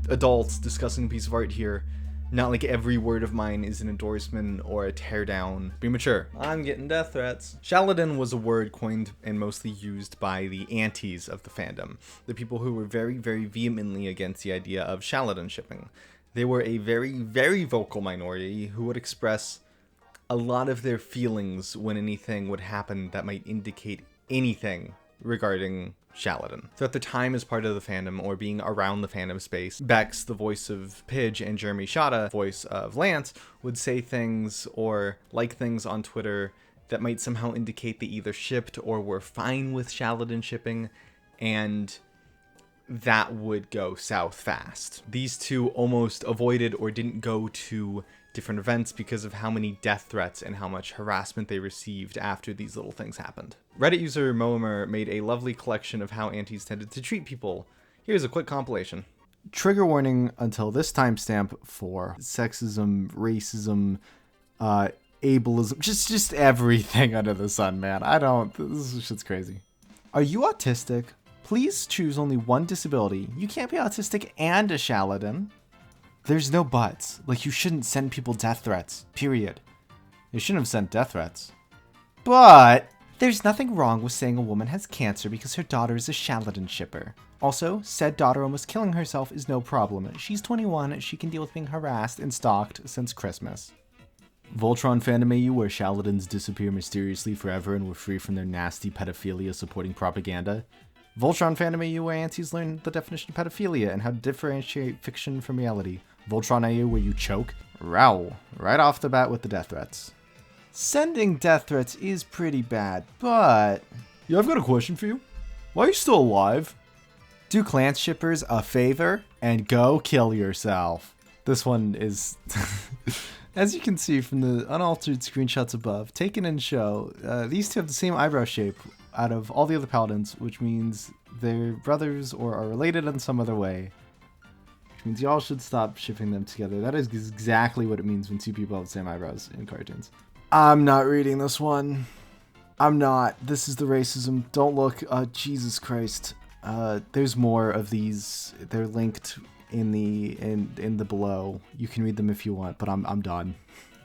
adults discussing a piece of art here. Not like every word of mine is an endorsement or a teardown. Be mature. I'm getting death threats. Shaladin was a word coined and mostly used by the antis of the fandom, the people who were very, very vehemently against the idea of Shaladin shipping. They were a very, very vocal minority who would express a lot of their feelings when anything would happen that might indicate anything regarding Shaladin. Throughout their time as part of the fandom or being around the fandom space, Bex, the voice of Pidge, and Jeremy Shada, voice of Lance, would say things or like things on Twitter that might somehow indicate they either shipped or were fine with Shaladin shipping, and that would go south fast. These two almost avoided or didn't go to different events because of how many death threats and how much harassment they received after these little things happened. Reddit user Moemer made a lovely collection of how antis tended to treat people. Here's a quick compilation. Trigger warning until this timestamp for sexism, racism, ableism, just everything under the sun, man. This shit's crazy. Are you autistic? Please choose only one disability. You can't be autistic and a Shaladin. There's no buts. Like, you shouldn't send people death threats. Period. You shouldn't have sent death threats. But there's nothing wrong with saying a woman has cancer because her daughter is a Shaladin shipper. Also, said daughter almost killing herself is no problem. She's 21, she can deal with being harassed and stalked since Christmas. Voltron fandom AU, where Shaladins disappear mysteriously forever and we're free from their nasty pedophilia supporting propaganda. Voltron fandom AU, where antis learn the definition of pedophilia and how to differentiate fiction from reality. Voltron AU, where you choke. Row. Right off the bat with the death threats. Sending death threats is pretty bad, but... Yeah, I've got a question for you. Why are you still alive? Do Klance shippers a favor and go kill yourself. This one is... As you can see from the unaltered screenshots above, taken in show, these two have the same eyebrow shape out of all the other paladins, which means they're brothers or are related in some other way. Which means y'all should stop shipping them together. That is exactly what it means when two people have the same eyebrows in cartoons. I'm not reading this one. I'm not. This is the racism. Don't look. Jesus Christ. There's more of these. They're linked in the below. You can read them if you want, but I'm done.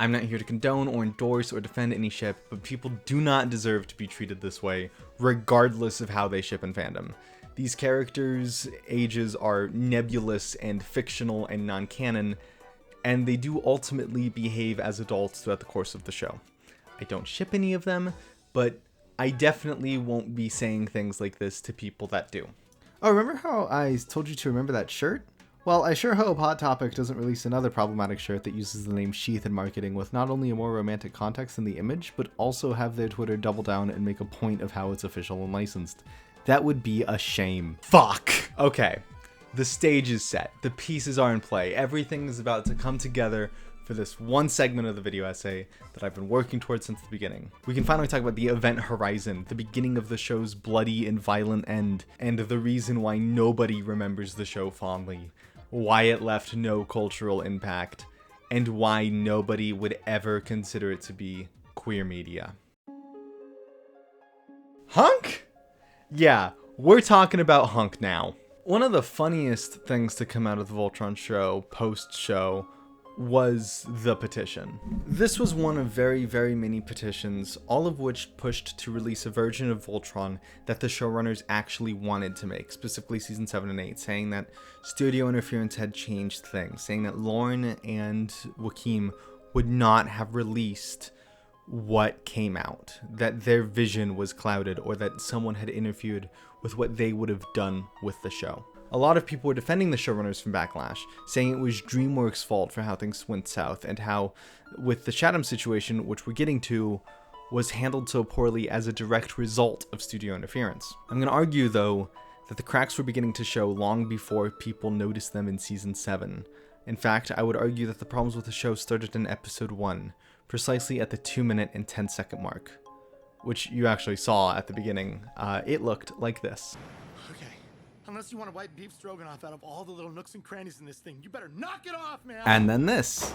I'm not here to condone or endorse or defend any ship, but people do not deserve to be treated this way, regardless of how they ship in fandom. These characters' ages are nebulous and fictional and non-canon, and they do ultimately behave as adults throughout the course of the show. I don't ship any of them, but I definitely won't be saying things like this to people that do. Oh, remember how I told you to remember that shirt? Well, I sure hope Hot Topic doesn't release another problematic shirt that uses the name Sheith in marketing with not only a more romantic context in the image, but also have their Twitter double down and make a point of how it's official and licensed. That would be a shame. Fuck! Okay, the stage is set, the pieces are in play, everything is about to come together for this one segment of the video essay that I've been working towards since the beginning. We can finally talk about the event horizon, the beginning of the show's bloody and violent end, and the reason why nobody remembers the show fondly. why it left no cultural impact, and why nobody would ever consider it to be queer media. Hunk? Yeah, we're talking about Hunk now. One of the funniest things to come out of the Voltron show, post-show, was the petition. This was one of very, very many petitions, all of which pushed to release a version of Voltron that the showrunners actually wanted to make, specifically season 7 and 8, saying that studio interference had changed things, saying that Lauren and Joaquim would not have released what came out, that their vision was clouded, or that someone had interfered with what they would have done with the show. A lot of people were defending the showrunners from backlash, saying it was DreamWorks' fault for how things went south, and how, with the Chatham situation, which we're getting to, was handled so poorly as a direct result of studio interference. I'm going to argue, though, that the cracks were beginning to show long before people noticed them in season 7. In fact, I would argue that the problems with the show started in episode 1, precisely at the 2-minute and 10-second mark, which you actually saw at the beginning. It looked like this. Unless you want to wipe beef stroganoff out of all the little nooks and crannies in this thing, you better knock it off, man! And then this.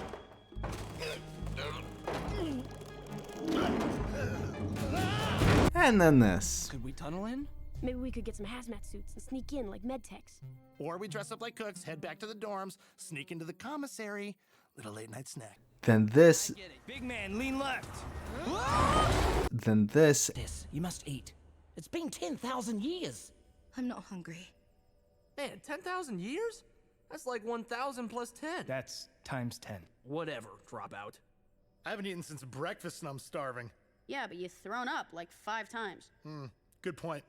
And then this. Could we tunnel in? Maybe we could get some hazmat suits and sneak in like medtechs. Or we dress up like cooks, head back to the dorms, sneak into the commissary, little late night snack. Then this. Big man, lean left. Then this. This, you must eat. It's been 10,000 years. I'm not hungry. Man, 10,000 years? That's like 1,000 plus 10. That's times 10. Whatever, drop out. I haven't eaten since breakfast and I'm starving. Yeah, but you've thrown up like 5 times. Good point.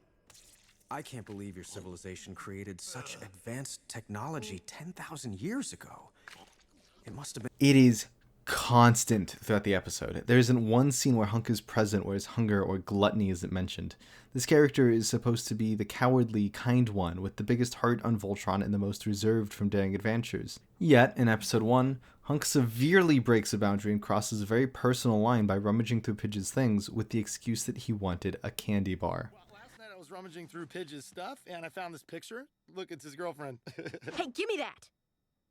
I can't believe your civilization created such advanced technology 10,000 years ago. It must have been... It is constant throughout the episode. There isn't one scene where Hunk is present where his hunger or gluttony isn't mentioned. This character is supposed to be the cowardly, kind one, with the biggest heart on Voltron and the most reserved from daring adventures. Yet, in episode 1, Hunk severely breaks a boundary and crosses a very personal line by rummaging through Pidge's things with the excuse that he wanted a candy bar. Last night I was rummaging through Pidge's stuff and I found this picture. Look, it's his girlfriend. Hey, give me that!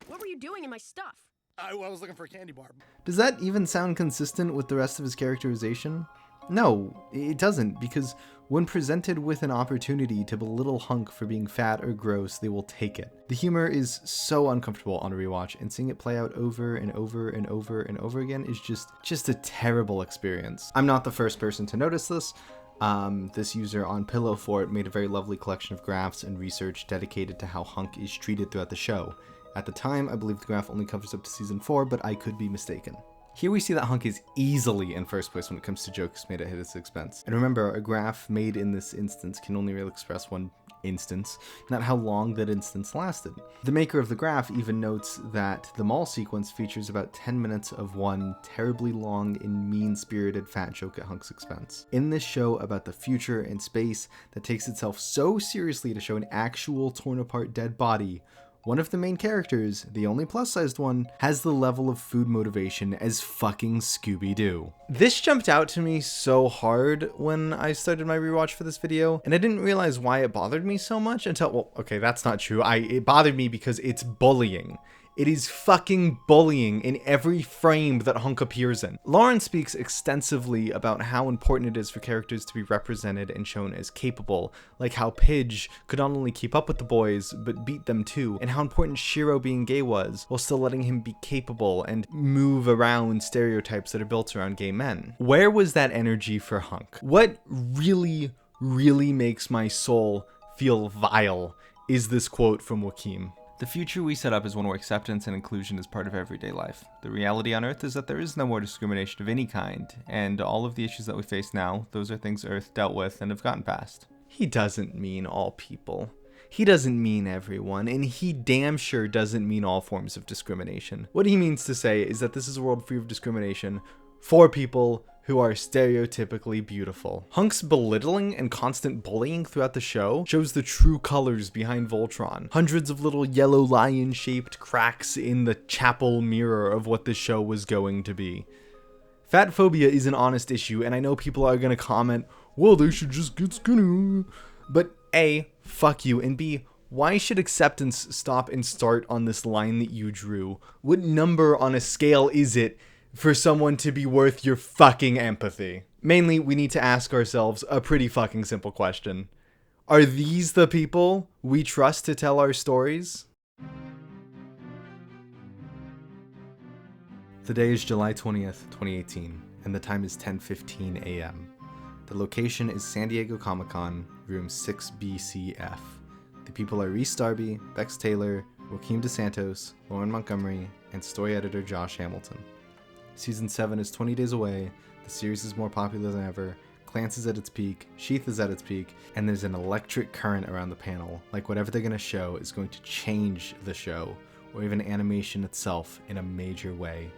What were you doing in my stuff? I was looking for a candy bar. Does that even sound consistent with the rest of his characterization? No, it doesn't, because when presented with an opportunity to belittle Hunk for being fat or gross, they will take it. The humor is so uncomfortable on a rewatch, and seeing it play out over and over and over and over again is just a terrible experience. I'm not the first person to notice this. This user on Pillow Fort made a very lovely collection of graphs and research dedicated to how Hunk is treated throughout the show. At the time, I believe the graph only covers up to season 4, but I could be mistaken. Here we see that Hunk is easily in first place when it comes to jokes made at his expense. And remember, a graph made in this instance can only really express one instance, not how long that instance lasted. The maker of the graph even notes that the mall sequence features about 10 minutes of one terribly long and mean-spirited fat joke at Hunk's expense. In this show about the future and space that takes itself so seriously to show an actual torn-apart dead body, one of the main characters, the only plus-sized one, has the level of food motivation as fucking Scooby-Doo. This jumped out to me so hard when I started my rewatch for this video, and I didn't realize why it bothered me so much until, well, okay, that's not true. It bothered me because it's bullying. It is fucking bullying in every frame that Hunk appears in. Lauren speaks extensively about how important it is for characters to be represented and shown as capable, like how Pidge could not only keep up with the boys, but beat them too, and how important Shiro being gay was, while still letting him be capable and move around stereotypes that are built around gay men. Where was that energy for Hunk? What really, really makes my soul feel vile is this quote from Joaquim. The future we set up is one where acceptance and inclusion is part of everyday life. The reality on Earth is that there is no more discrimination of any kind, and all of the issues that we face now, those are things Earth dealt with and have gotten past. He doesn't mean all people. He doesn't mean everyone, and he damn sure doesn't mean all forms of discrimination. What he means to say is that this is a world free of discrimination for people who are stereotypically beautiful. Hunk's belittling and constant bullying throughout the show shows the true colors behind Voltron. Hundreds of little yellow lion-shaped cracks in the chapel mirror of what this show was going to be. Fat phobia is an honest issue, and I know people are gonna comment, well, they should just get skinny. But A, fuck you, and B, Why should acceptance stop and start on this line that you drew? What number on a scale is it for someone to be worth your fucking empathy? Mainly, we need to ask ourselves a pretty fucking simple question. Are these the people we trust to tell our stories? The day is July 20th, 2018, and the time is 10:15 a.m. The location is San Diego Comic-Con, room 6BCF. The people are Reese Darby, Bex Taylor, Joaquim DeSantos, Lauren Montgomery, and story editor Josh Hamilton. Season 7 is 20 days away, the series is more popular than ever, Klance is at its peak, Sheith is at its peak, and there's an electric current around the panel, like whatever they're going to show is going to change the show, or even animation itself in a major way.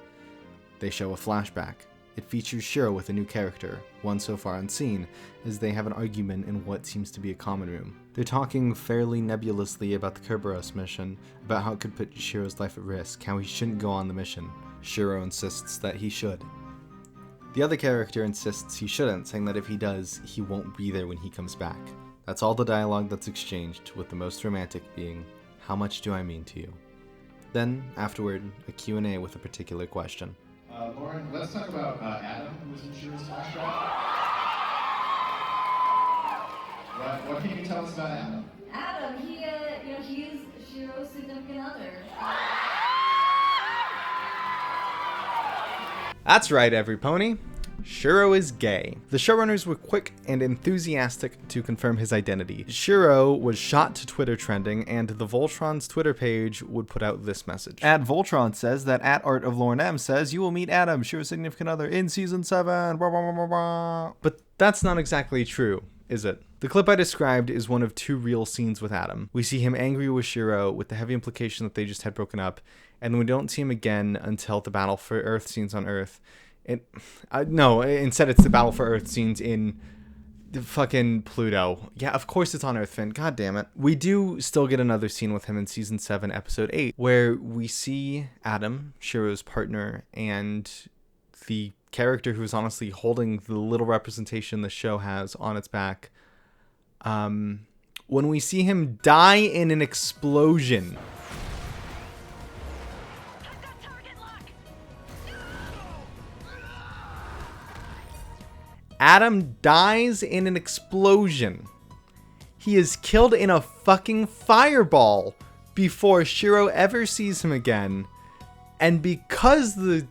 They show a flashback. It features Shiro with a new character, one so far unseen, as they have an argument in what seems to be a common room. They're talking fairly nebulously about the Kerberos mission, about how it could put Shiro's life at risk, how he shouldn't go on the mission. Shiro insists that he should. The other character insists he shouldn't, saying that if he does, he won't be there when he comes back. That's all the dialogue that's exchanged, with the most romantic being, "How much do I mean to you?" Then, afterward, a Q&A with a particular question. Lauren, let's talk about Adam, who was in Shiro's flashback. What can you tell us about Adam? Adam, he's Shiro's significant other. That's right, every pony. Shiro is gay. The showrunners were quick and enthusiastic to confirm his identity. Shiro was shot to Twitter trending, and the Voltron's Twitter page would put out this message. @Voltron says that @Art of Lauren M says you will meet Adam, Shiro's significant other, in season 7. Blah, blah, blah, blah. But that's not exactly true, is it? The clip I described is one of 2 real scenes with Adam. We see him angry with Shiro, with the heavy implication that they just had broken up, and we don't see him again until the Battle for Earth scenes on Earth. Instead it's the Battle for Earth scenes in the fucking Pluto. Yeah, of course it's on Earth, Finn. God damn it. We do still get another scene with him in season 7, episode 8, where we see Adam, Shiro's partner, and the character who's honestly holding the little representation the show has on its back. When we see him die in an explosion. Adam dies in an explosion. He is killed in a fucking fireball before Shiro ever sees him again. And because the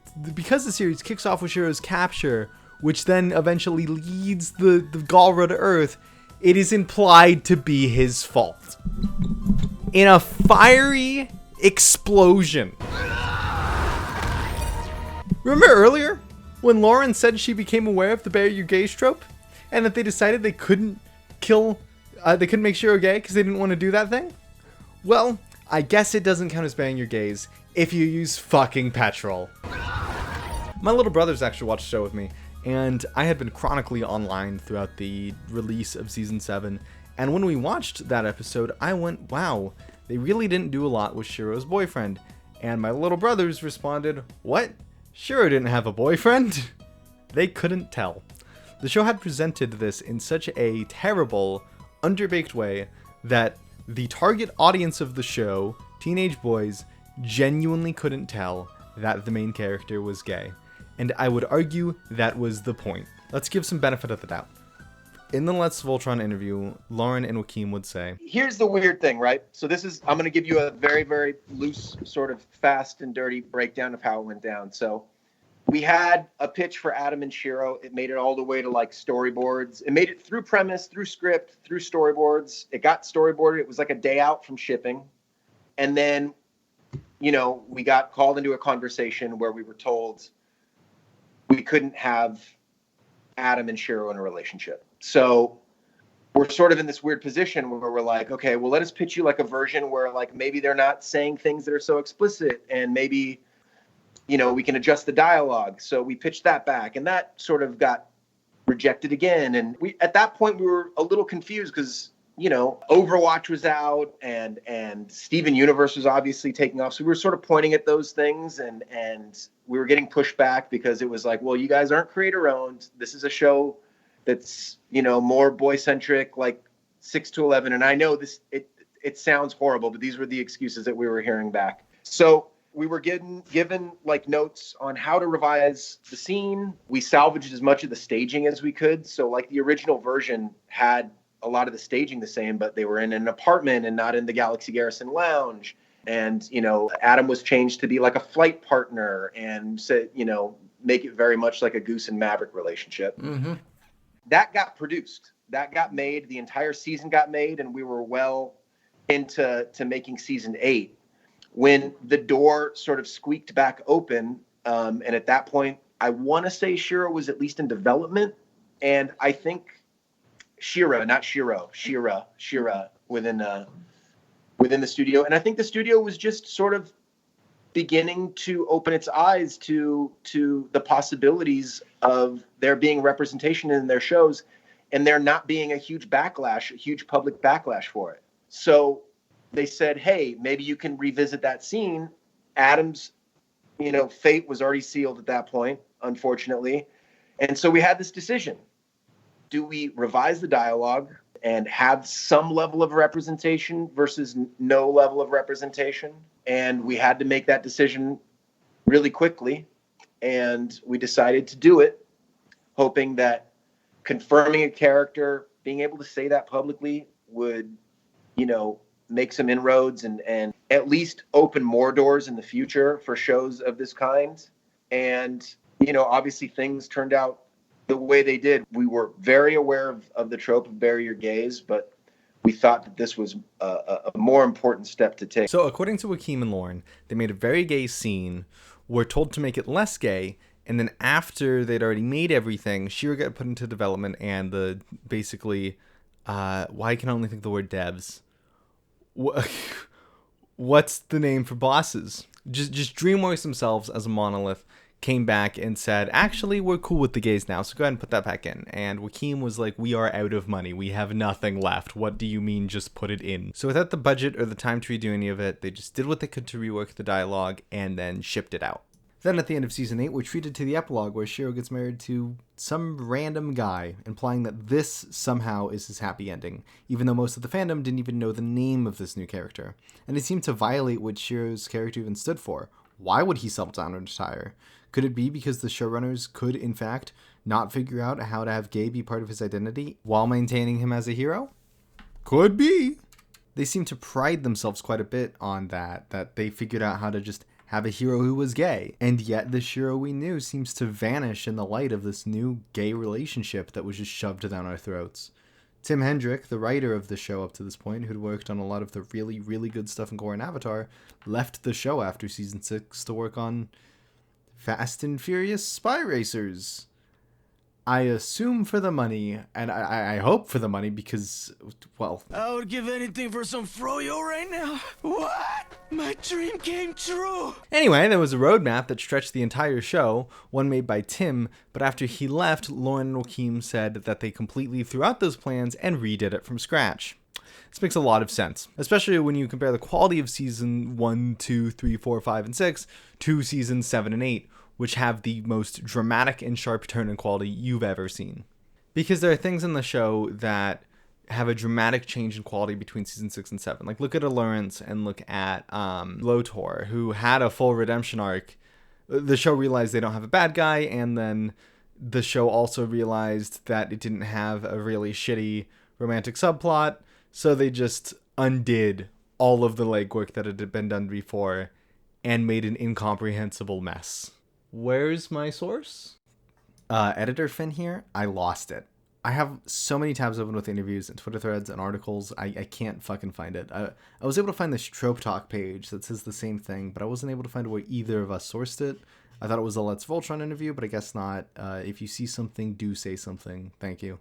series kicks off with Shiro's capture, which then eventually leads the Galra to Earth, it is implied to be his fault. In a fiery explosion. Remember earlier? When Lauren said she became aware of the bury your gays trope, and that they decided they couldn't make Shiro gay because they didn't want to do that thing? Well, I guess it doesn't count as burying your gays if you use fucking petrol. My little brothers actually watched the show with me, and I had been chronically online throughout the release of season 7, and when we watched that episode, I went, wow, they really didn't do a lot with Shiro's boyfriend. And my little brothers responded, what? Shiro didn't have a boyfriend? They couldn't tell. The show had presented this in such a terrible, underbaked way that the target audience of the show, teenage boys, genuinely couldn't tell that the main character was gay. And I would argue that was the point. Let's give some benefit of the doubt. In the Let's Voltron interview, Lauren and Joaquim would say, here's the weird thing, right? So I'm going to give you a very, very loose, sort of fast and dirty breakdown of how it went down. So we had a pitch for Adam and Shiro. It made it all the way to like storyboards. It made it through premise, through script, through storyboards. It got storyboarded. It was like a day out from shipping. And then, we got called into a conversation where we were told we couldn't have Adam and Shiro in a relationship. So we're sort of in this weird position where we're like, okay, well, let us pitch you like a version where like maybe they're not saying things that are so explicit, and maybe, we can adjust the dialogue. So we pitched that back, and that sort of got rejected again. And at that point we were a little confused because, Overwatch was out and Steven Universe was obviously taking off. So we were sort of pointing at those things, and we were getting pushed back because it was like, well, you guys aren't creator owned. This is a show that's, more boy centric, like 6 to 11. And I know it sounds horrible, but these were the excuses that we were hearing back. So we were given like notes on how to revise the scene. We salvaged as much of the staging as we could. So like the original version had a lot of the staging the same, but they were in an apartment and not in the Galaxy Garrison Lounge. And, you know, Adam was changed to be like a flight partner and said, you know, make it very much like a Goose and Maverick relationship. Mm-hmm. That got produced. That got made. The entire season got made, and we were well into making season 8. When the door sort of squeaked back open, and at that point, I want to say Shira was at least in development, and I think Shira within the studio, and I think the studio was just sort of beginning to open its eyes to the possibilities of there being representation in their shows, and there not being a huge public backlash for it. So they said, hey, maybe you can revisit that scene. Adam's, you know, fate was already sealed at that point, unfortunately. And so we had this decision. Do we revise the dialogue and have some level of representation versus no level of representation? And we had to make that decision really quickly. And we decided to do it, hoping that confirming a character, being able to say that publicly would, you know, make some inroads and at least open more doors in the future for shows of this kind. And, you know, obviously things turned out the way they did. We were very aware of the trope of bury your gays, but we thought that this was a more important step to take. So according to Joaquim and Lauren, they made a very gay scene, were told to make it less gay, and then after they'd already made everything, Shira got put into development, and the basically, why can I only think the word devs? What's the name for bosses? Just DreamWorks themselves as a monolith came back and said, actually, we're cool with the gays now, so go ahead and put that back in. And Joaquim was like, we are out of money. We have nothing left. What do you mean just put it in? So without the budget or the time to redo any of it, they just did what they could to rework the dialogue and then shipped it out. Then at the end of season 8, we're treated to the epilogue where Shiro gets married to some random guy, implying that this somehow is his happy ending, even though most of the fandom didn't even know the name of this new character. And it seemed to violate what Shiro's character even stood for. Why would he settle down and retire? Could it be because the showrunners could, in fact, not figure out how to have gay be part of his identity while maintaining him as a hero? Could be. They seem to pride themselves quite a bit on that they figured out how to just have a hero who was gay. And yet the Shiro we knew seems to vanish in the light of this new gay relationship that was just shoved down our throats. Tim Hendrick, the writer of the show up to this point, who'd worked on a lot of the really, really good stuff in Korra and Avatar, left the show after season 6 to work on Fast and Furious Spy Racers. I assume for the money, and I hope for the money because, well... I would give anything for some froyo right now. What? My dream came true. Anyway, there was a roadmap that stretched the entire show, one made by Tim, but after he left, Lauren and Joaquim said that they completely threw out those plans and redid it from scratch. This makes a lot of sense, especially when you compare the quality of season 1, 2, 3, 4, 5, and 6 to seasons 7 and 8, which have the most dramatic and sharp turn in quality you've ever seen. Because there are things in the show that have a dramatic change in quality between season 6 and 7. Like, look at Allurance and look at Lotor, who had a full redemption arc. The show realized they don't have a bad guy, and then the show also realized that it didn't have a really shitty romantic subplot, so they just undid all of the legwork that had been done before and made an incomprehensible mess. Where's my source? Editor Finn here. I lost it. I have so many tabs open with interviews and Twitter threads and articles. I can't fucking find it. I was able to find this Trope Talk page that says the same thing, but I wasn't able to find where either of us sourced it. I thought it was a Let's Voltron interview, but I guess not. If you see something, do say something. Thank you.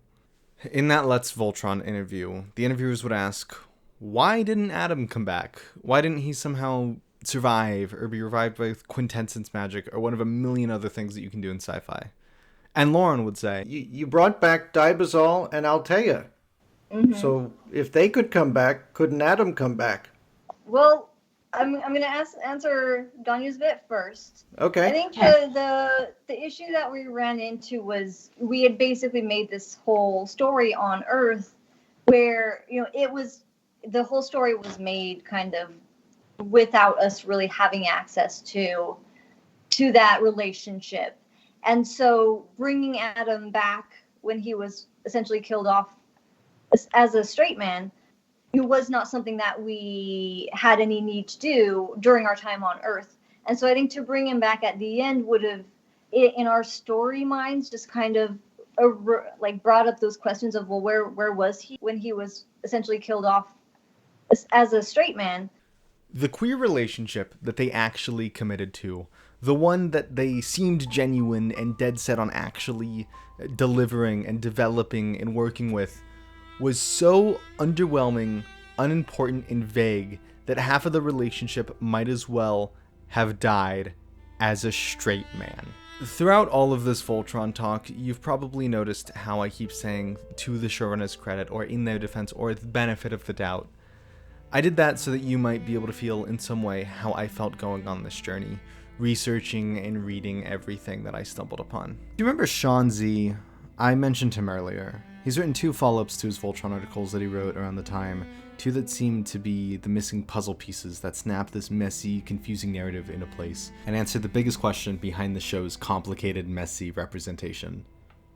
In that Let's Voltron interview, the interviewers would ask, why didn't Adam come back? Why didn't he somehow survive or be revived by quintessence magic or one of a million other things that you can do in sci-fi? And Lauren would say, you brought back Dibazol and Altea. Mm-hmm. So if they could come back, couldn't Adam come back? Well, I'm going to answer Danya's bit first. Okay. I think the issue that we ran into was we had basically made this whole story on Earth where, you know, the whole story was made kind of without us really having access to that relationship. And so bringing Adam back when he was essentially killed off as a straight man, it was not something that we had any need to do during our time on Earth. And so I think to bring him back at the end would have, in our story minds, just kind of like brought up those questions of, well, where was he when he was essentially killed off as a straight man? The queer relationship that they actually committed to, the one that they seemed genuine and dead set on actually delivering and developing and working with, was so underwhelming, unimportant, and vague that half of the relationship might as well have died as a straight man. Throughout all of this Voltron talk, you've probably noticed how I keep saying to the showrunner's credit, or in their defense, or the benefit of the doubt. I did that so that you might be able to feel in some way how I felt going on this journey, researching and reading everything that I stumbled upon. Do you remember Sean Z? I mentioned him earlier. He's written 2 follow-ups to his Voltron articles that he wrote around the time, 2 that seem to be the missing puzzle pieces that snap this messy, confusing narrative into place, and answer the biggest question behind the show's complicated, messy representation.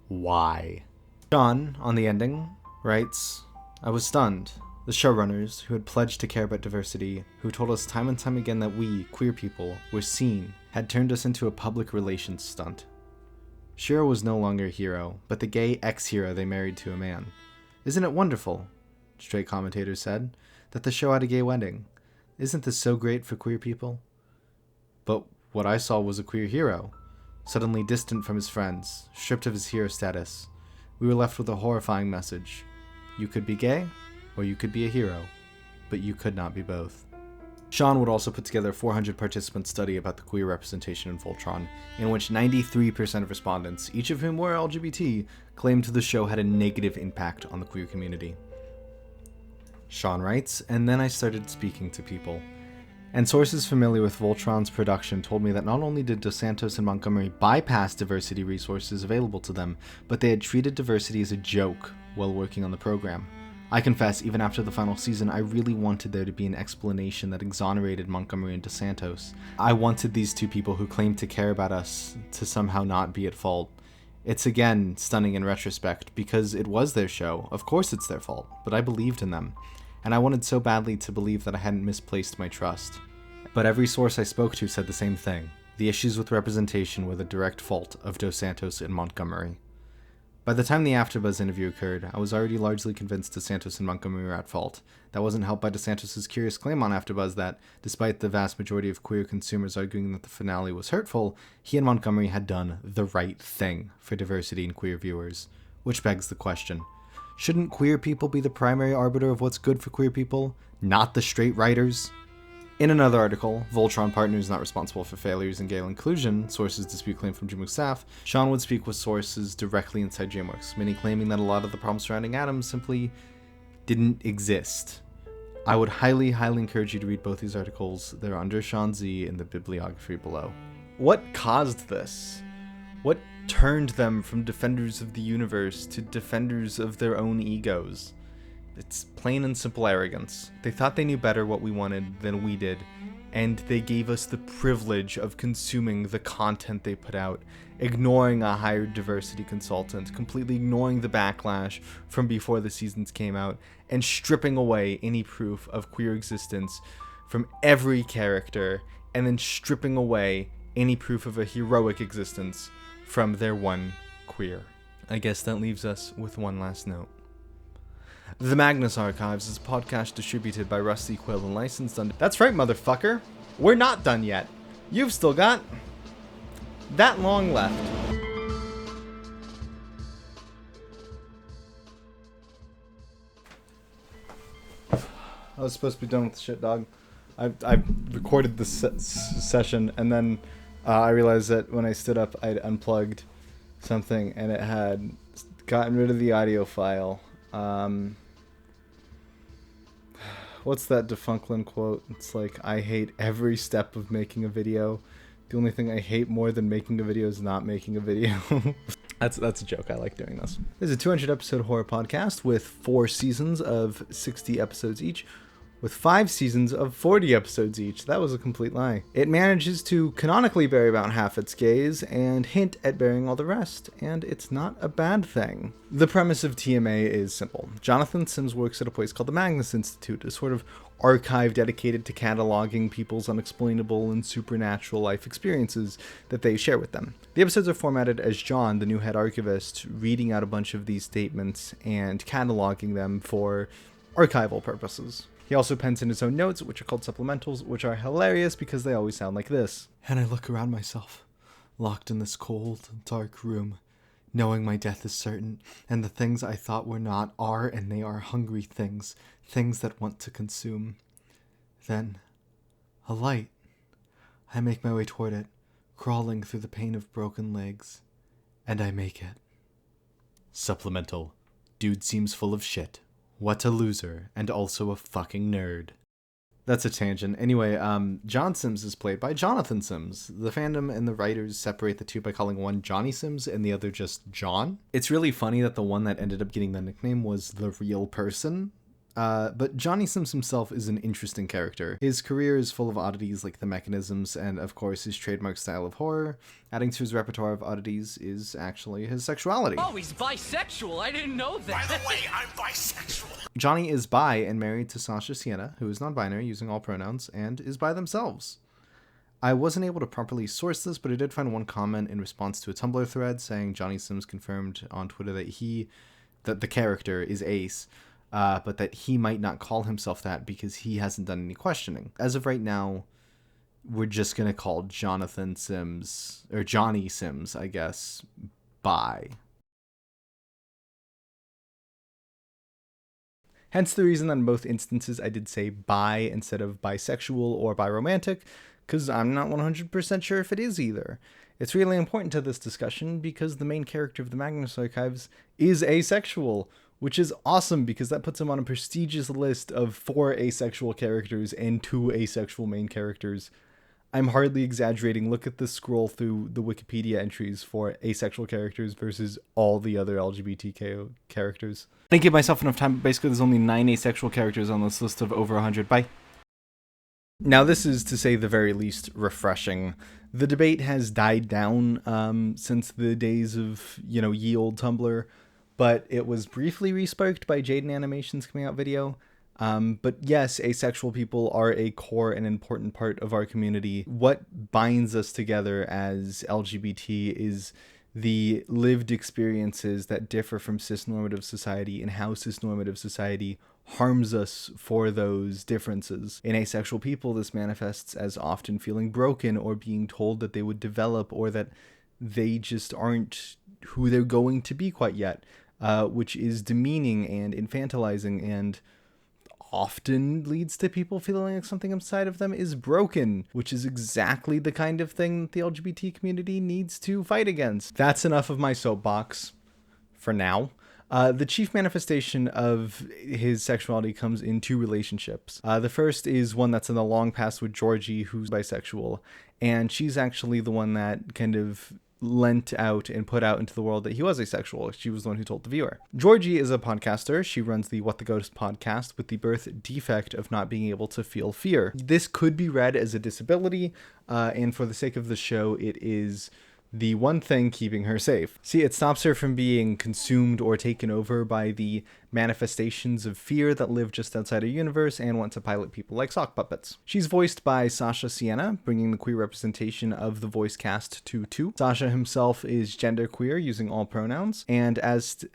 Why? Sean, on the ending, writes, "I was stunned. The showrunners, who had pledged to care about diversity, who told us time and time again that we, queer people, were seen, had turned us into a public relations stunt. Shiro was no longer a hero, but the gay ex-hero they married to a man. Isn't it wonderful," straight commentators said, "that the show had a gay wedding? Isn't this so great for queer people?" But what I saw was a queer hero, suddenly distant from his friends, stripped of his hero status. We were left with a horrifying message. You could be gay, or you could be a hero, but you could not be both. Sean would also put together a 400-participant study about the queer representation in Voltron, in which 93% of respondents, each of whom were LGBT, claimed the show had a negative impact on the queer community. Sean writes, "And then I started speaking to people. And sources familiar with Voltron's production told me that not only did Dos Santos and Montgomery bypass diversity resources available to them, but they had treated diversity as a joke while working on the program. I confess, even after the final season, I really wanted there to be an explanation that exonerated Montgomery and Dos Santos. I wanted these 2 people who claimed to care about us to somehow not be at fault. It's again stunning in retrospect, because it was their show. Of course it's their fault, but I believed in them. And I wanted so badly to believe that I hadn't misplaced my trust. But every source I spoke to said the same thing. The issues with representation were the direct fault of Dos Santos and Montgomery. By the time the AfterBuzz interview occurred, I was already largely convinced Dos Santos and Montgomery were at fault. That wasn't helped by Dos Santos' curious claim on AfterBuzz that, despite the vast majority of queer consumers arguing that the finale was hurtful, he and Montgomery had done the right thing for diversity and queer viewers. Which begs the question, shouldn't queer people be the primary arbiter of what's good for queer people, not the straight writers? In another article, Voltron Partners not responsible for failures in gay inclusion, sources dispute claim from DreamWorks staff, Sean would speak with sources directly inside DreamWorks, many claiming that a lot of the problems surrounding Adam simply didn't exist. I would highly, highly encourage you to read both these articles. They're under Sean Z in the bibliography below. What caused this? What turned them from defenders of the universe to defenders of their own egos? It's plain and simple arrogance. They thought they knew better what we wanted than we did, and they gave us the privilege of consuming the content they put out, ignoring a hired diversity consultant, completely ignoring the backlash from before the seasons came out, and stripping away any proof of queer existence from every character, and then stripping away any proof of a heroic existence from their one queer. I guess that leaves us with one last note. The Magnus Archives is a podcast distributed by Rusty Quill and licensed under... That's right, motherfucker! We're not done yet! You've still got... that long left. I was supposed to be done with the shit, dog. I recorded this session, and then I realized that when I stood up, I'd unplugged something, and it had gotten rid of the audio file. What's that Defunklin quote? It's like, I hate every step of making a video. The only thing I hate more than making a video is not making a video. That's a joke. I like doing this. This is a 200 episode horror podcast with 4 seasons of 60 episodes each, with 5 seasons of 40 episodes each. That was a complete lie. It manages to canonically bury about half its gays and hint at burying all the rest, and it's not a bad thing. The premise of TMA is simple. Jonathan Sims works at a place called the Magnus Institute, a sort of archive dedicated to cataloging people's unexplainable and supernatural life experiences that they share with them. The episodes are formatted as John, the new head archivist, reading out a bunch of these statements and cataloging them for archival purposes. He also pens in his own notes, which are called supplementals, which are hilarious because they always sound like this. And I look around myself, locked in this cold, dark room, knowing my death is certain, and the things I thought were not are, and they are hungry things, things that want to consume. Then, a light. I make my way toward it, crawling through the pain of broken legs, and I make it. Supplemental. Dude seems full of shit. What a loser, and also a fucking nerd. That's a tangent. Anyway, John Sims is played by Jonathan Sims. The fandom and the writers separate the two by calling one Johnny Sims and the other just John. It's really funny that the one that ended up getting the nickname was the real person. But Johnny Sims himself is an interesting character. His career is full of oddities like the mechanisms and, of course, his trademark style of horror. Adding to his repertoire of oddities is actually his sexuality. Oh, he's bisexual. I didn't know that. By the way, I'm bisexual. Johnny is bi and married to Sasha Sienna, who is non-binary, using all pronouns, and is by themselves. I wasn't able to properly source this, but I did find one comment in response to a Tumblr thread saying Johnny Sims confirmed on Twitter that the character is Ace, but that he might not call himself that because he hasn't done any questioning. As of right now, we're just going to call Jonathan Sims, or Johnny Sims, I guess, bi. Hence the reason that in both instances I did say bi instead of bisexual or biromantic, because I'm not 100% sure if it is either. It's really important to this discussion because the main character of the Magnus Archives is asexual, which is awesome because that puts him on a prestigious list of 4 asexual characters and 2 asexual main characters. I'm hardly exaggerating. Look at the scroll through the Wikipedia entries for asexual characters versus all the other LGBTQ characters. I didn't give myself enough time, but basically there's only 9 asexual characters on this list of over 100. Bye. Now this is, to say the very least, refreshing. The debate has died down since the days of, ye old Tumblr, but it was briefly re-sparked by Jaden Animation's coming out video. But yes, asexual people are a core and important part of our community. What binds us together as LGBT is the lived experiences that differ from cisnormative society and how cisnormative society harms us for those differences. In asexual people, this manifests as often feeling broken or being told that they would develop or that they just aren't who they're going to be quite yet, which is demeaning and infantilizing and often leads to people feeling like something inside of them is broken, which is exactly the kind of thing that the LGBT community needs to fight against. That's enough of my soapbox for now. The chief manifestation of his sexuality comes in 2 relationships. The first is one that's in the long past with Georgie, who's bisexual, and she's actually the one that kind of lent out and put out into the world that he was asexual. She was the one who told the viewer. Georgie is a podcaster. She runs the What the Ghost podcast with the birth defect of not being able to feel fear. This could be read as a disability, and for the sake of the show, it is the one thing keeping her safe. See, it stops her from being consumed or taken over by the manifestations of fear that live just outside her universe and want to pilot people like sock puppets. She's voiced by Sasha Sienna, bringing the queer representation of the voice cast to 2. Sasha himself is genderqueer, using all pronouns, and as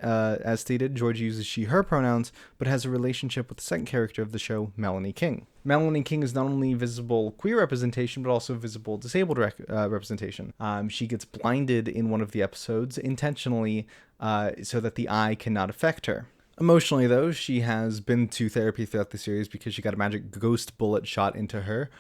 stated, Georgie uses she, her pronouns, but has a relationship with the second character of the show, Melanie King. Melanie King is not only visible queer representation, but also visible disabled representation. She gets blinded in one of the episodes intentionally so that the eye cannot affect her. Emotionally, though, she has been to therapy throughout the series because she got a magic ghost bullet shot into her,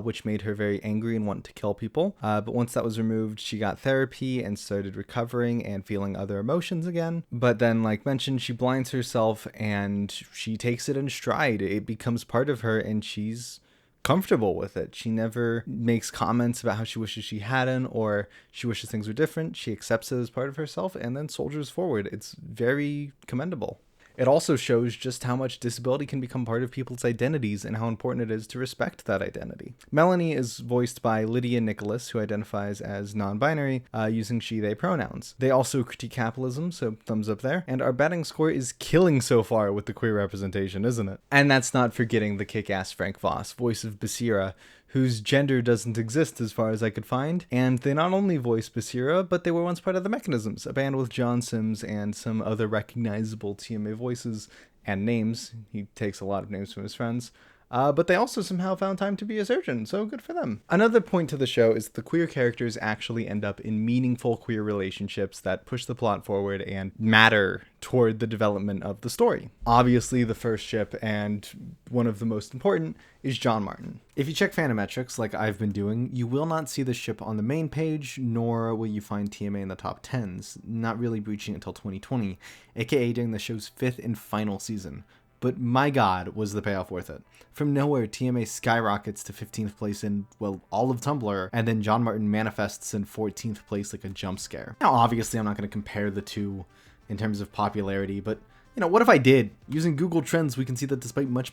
which made her very angry and want to kill people. But once that was removed, she got therapy and started recovering and feeling other emotions again. But then, like mentioned, she blinds herself and she takes it in stride. It becomes part of her and she's comfortable with it. She never makes comments about how she wishes she hadn't, or she wishes things were different. She accepts it as part of herself and then soldiers forward. It's very commendable. It also shows just how much disability can become part of people's identities and how important it is to respect that identity. Melanie is voiced by Lydia Nicholas, who identifies as non-binary, using she/they pronouns. They also critique capitalism, so thumbs up there. And our batting score is killing so far with the queer representation, isn't it? And that's not forgetting the kick-ass Frank Voss, voice of Basira, whose gender doesn't exist as far as I could find. And they not only voice Basira, but they were once part of the Mechanisms, a band with John Sims and some other recognizable TMA voices and names. He takes a lot of names from his friends. But they also somehow found time to be a surgeon, so good for them. Another point to the show is that the queer characters actually end up in meaningful queer relationships that push the plot forward and matter toward the development of the story. Obviously, the first ship, and one of the most important, is John Martin. If you check Fandometrics, like I've been doing, you will not see the ship on the main page, nor will you find TMA in the top 10s, not really breaching until 2020, aka during the show's 5th and final season. But my god, was the payoff worth it. From nowhere, TMA skyrockets to 15th place in, well, all of Tumblr, and then John Martin manifests in 14th place like a jump scare. Now, obviously, I'm not going to compare the two in terms of popularity, but, you know, what if I did? Using Google Trends, we can see that despite much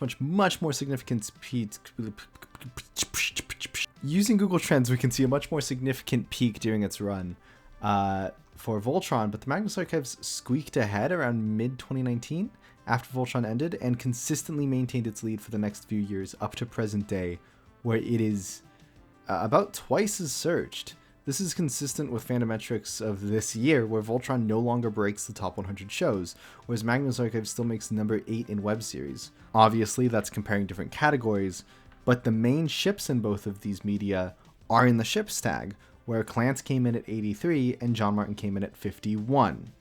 more significant Using Google Trends, we can see a much more significant peak during its run for Voltron, but the Magnus Archives squeaked ahead around mid-2019, after Voltron ended, and consistently maintained its lead for the next few years up to present day, where it is about twice as searched. This is consistent with Fandometrics of this year, where Voltron no longer breaks the top 100 shows, whereas Magnus Archives still makes number 8 in web series. Obviously, that's comparing different categories, but the main ships in both of these media are in the ships tag, where Klance came in at 83 and John Martin came in at 51.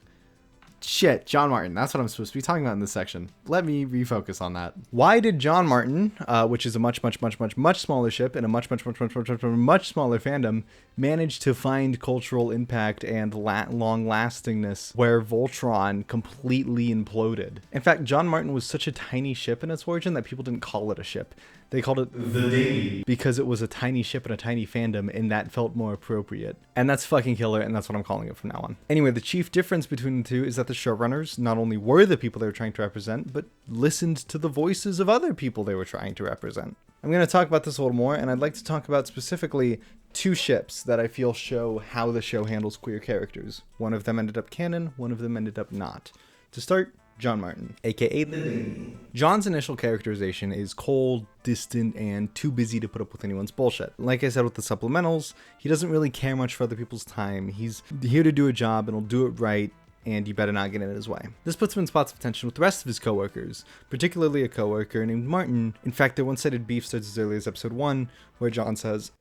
Shit, John Martin, that's what I'm supposed to be talking about in this section. Let me refocus on that. Why did John Martin, which is a much smaller ship and a much smaller fandom, manage to find cultural impact and long-lastingness where Voltron completely imploded? In fact, John Martin was such a tiny ship in its origin that people didn't call it a ship. They called it the Navy because it was a tiny ship and a tiny fandom, and that felt more appropriate. And that's fucking killer, and that's what I'm calling it from now on. Anyway, the chief difference between the two is that the showrunners not only were the people they were trying to represent, but listened to the voices of other people they were trying to represent. I'm going to talk about this a little more, and I'd like to talk about specifically two ships that I feel show how the show handles queer characters. One of them ended up canon, one of them ended up not. To start, John Martin, aka the Navy. John's initial characterization is cold, distant, and too busy to put up with anyone's bullshit. Like I said with the supplementals, he doesn't really care much for other people's time. He's here to do a job and he'll do it right, and you better not get in his way. This puts him in spots of tension with the rest of his coworkers, particularly a coworker named Martin. In fact, their one-sided beef starts as early as episode 1, where John says,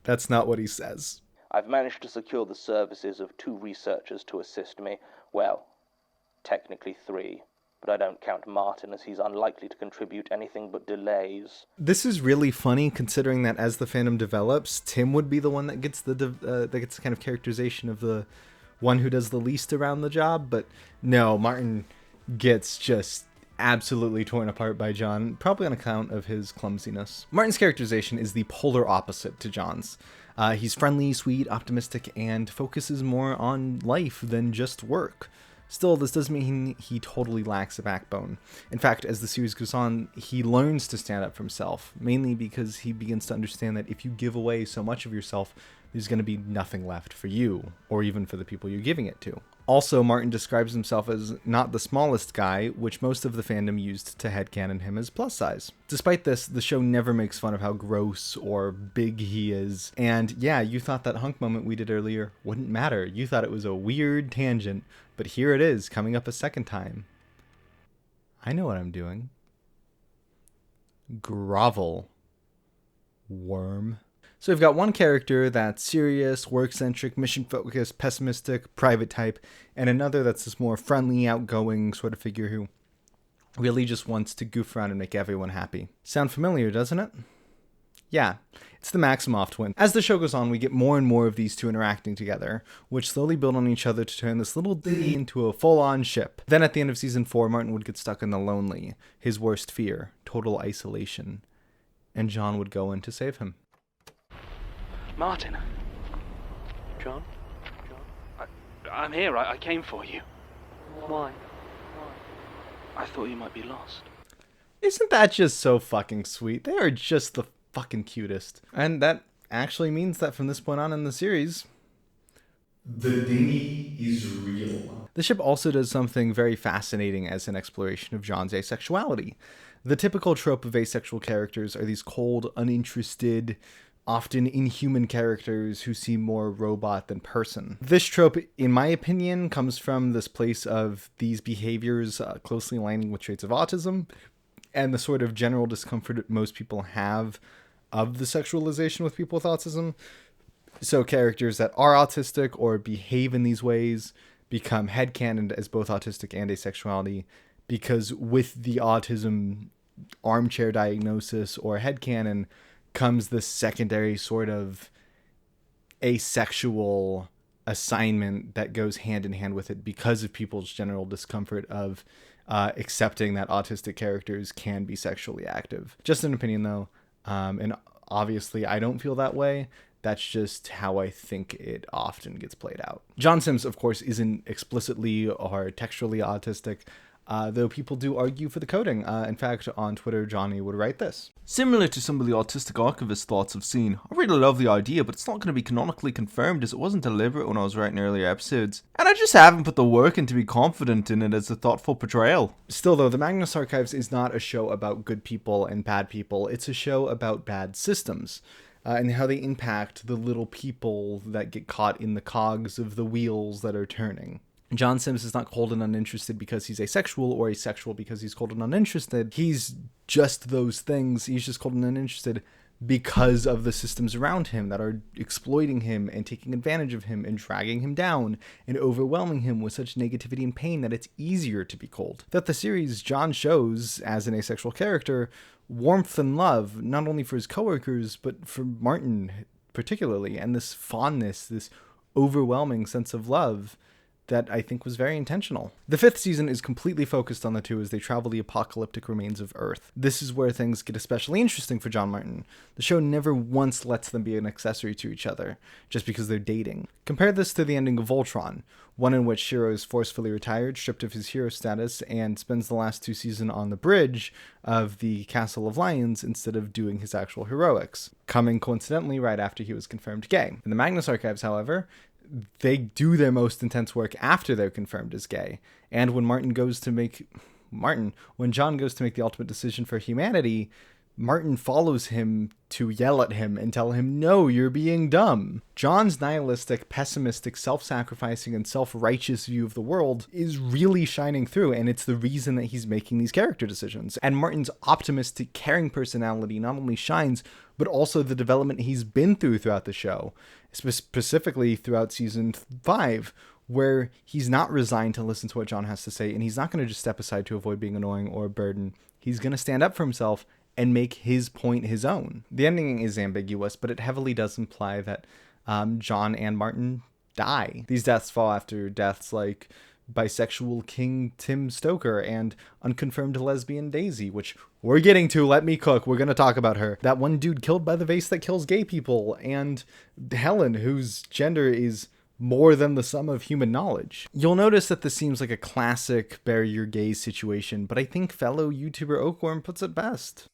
That's not what he says. I've managed to secure the services of 2 researchers to assist me. Well, technically 3, but I don't count Martin as he's unlikely to contribute anything but delays. This is really funny considering that as the fandom develops, Tim would be the one that gets the kind of characterization of the one who does the least around the job, but no, Martin gets just absolutely torn apart by John, probably on account of his clumsiness. Martin's characterization is the polar opposite to John's. He's friendly, sweet, optimistic, and focuses more on life than just work. Still, this doesn't mean he totally lacks a backbone. In fact, as the series goes on, he learns to stand up for himself, mainly because he begins to understand that if you give away so much of yourself, there's going to be nothing left for you, or even for the people you're giving it to. Also, Martin describes himself as not the smallest guy, which most of the fandom used to headcanon him as plus size. Despite this, the show never makes fun of how gross or big he is. And yeah, you thought that hunk moment we did earlier wouldn't matter. You thought it was a weird tangent, but here it is, coming up a second time. I know what I'm doing. Grovel. Worm. So we've got one character that's serious, work-centric, mission-focused, pessimistic, private type, and another that's this more friendly, outgoing sort of figure who really just wants to goof around and make everyone happy. Sound familiar, doesn't it? Yeah, it's the Maximoff twin. As the show goes on, we get more and more of these two interacting together, which slowly build on each other to turn this little ditty into a full-on ship. Then at the end of season 4, Martin would get stuck in the lonely, his worst fear, total isolation, and John would go in to save him. Martin. John? I'm here. I came for you. Why? I thought you might be lost. Isn't that just so fucking sweet? They are just the fucking cutest. And that actually means that from this point on in the series, the dinghy is real. The ship also does something very fascinating as an exploration of John's asexuality. The typical trope of asexual characters are these cold, uninterested, often inhuman characters who seem more robot than person. This trope, in my opinion, comes from this place of these behaviors closely aligning with traits of autism, and the sort of general discomfort most people have of the sexualization with people with autism. So characters that are autistic or behave in these ways become headcanoned as both autistic and asexuality, because with the autism armchair diagnosis or headcanon comes this secondary sort of asexual assignment that goes hand in hand with it because of people's general discomfort of accepting that autistic characters can be sexually active. Just an opinion though, and obviously I don't feel that way. That's just how I think it often gets played out. John Sims, of course, isn't explicitly or textually autistic, though people do argue for the coding. In fact, on Twitter, Johnny would write this. Similar to some of the autistic archivist thoughts I've seen, I really love the idea, but it's not going to be canonically confirmed as it wasn't deliberate when I was writing earlier episodes. And I just haven't put the work in to be confident in it as a thoughtful portrayal. Still though, the Magnus Archives is not a show about good people and bad people. It's a show about bad systems. And how they impact the little people that get caught in the cogs of the wheels that are turning. John Sims is not cold and uninterested because he's asexual or asexual because he's cold and uninterested. He's just those things. He's just cold and uninterested because of the systems around him that are exploiting him and taking advantage of him and dragging him down and overwhelming him with such negativity and pain that it's easier to be cold. Throughout the series, John shows, as an asexual character, warmth and love, not only for his coworkers, but for Martin particularly, and this fondness, this overwhelming sense of love that I think was very intentional. The 5th season is completely focused on the two as they travel the apocalyptic remains of Earth. This is where things get especially interesting for John Martin. The show never once lets them be an accessory to each other, just because they're dating. Compare this to the ending of Voltron, one in which Shiro is forcefully retired, stripped of his hero status, and spends the last 2 seasons on the bridge of the Castle of Lions instead of doing his actual heroics, coming coincidentally right after he was confirmed gay. In the Magnus Archives, however, they do their most intense work after they're confirmed as gay. And when John goes to make the ultimate decision for humanity, Martin follows him to yell at him and tell him, no, you're being dumb. John's nihilistic, pessimistic, self-sacrificing, and self-righteous view of the world is really shining through, and it's the reason that he's making these character decisions. And Martin's optimistic, caring personality not only shines, but also the development he's been through throughout the show, specifically throughout season 5, where he's not resigned to listen to what John has to say, and he's not going to just step aside to avoid being annoying or a burden. He's going to stand up for himself and make his point his own. The ending is ambiguous, but it heavily does imply that John and Martin die. These deaths fall after deaths like bisexual King Tim Stoker and unconfirmed lesbian Daisy, which we're getting to. Let me cook. We're going to talk about her. That one dude killed by the vase that kills gay people, and Helen, whose gender is more than the sum of human knowledge. You'll notice that this seems like a classic bury your gays situation, but I think fellow YouTuber Oakworm puts it best.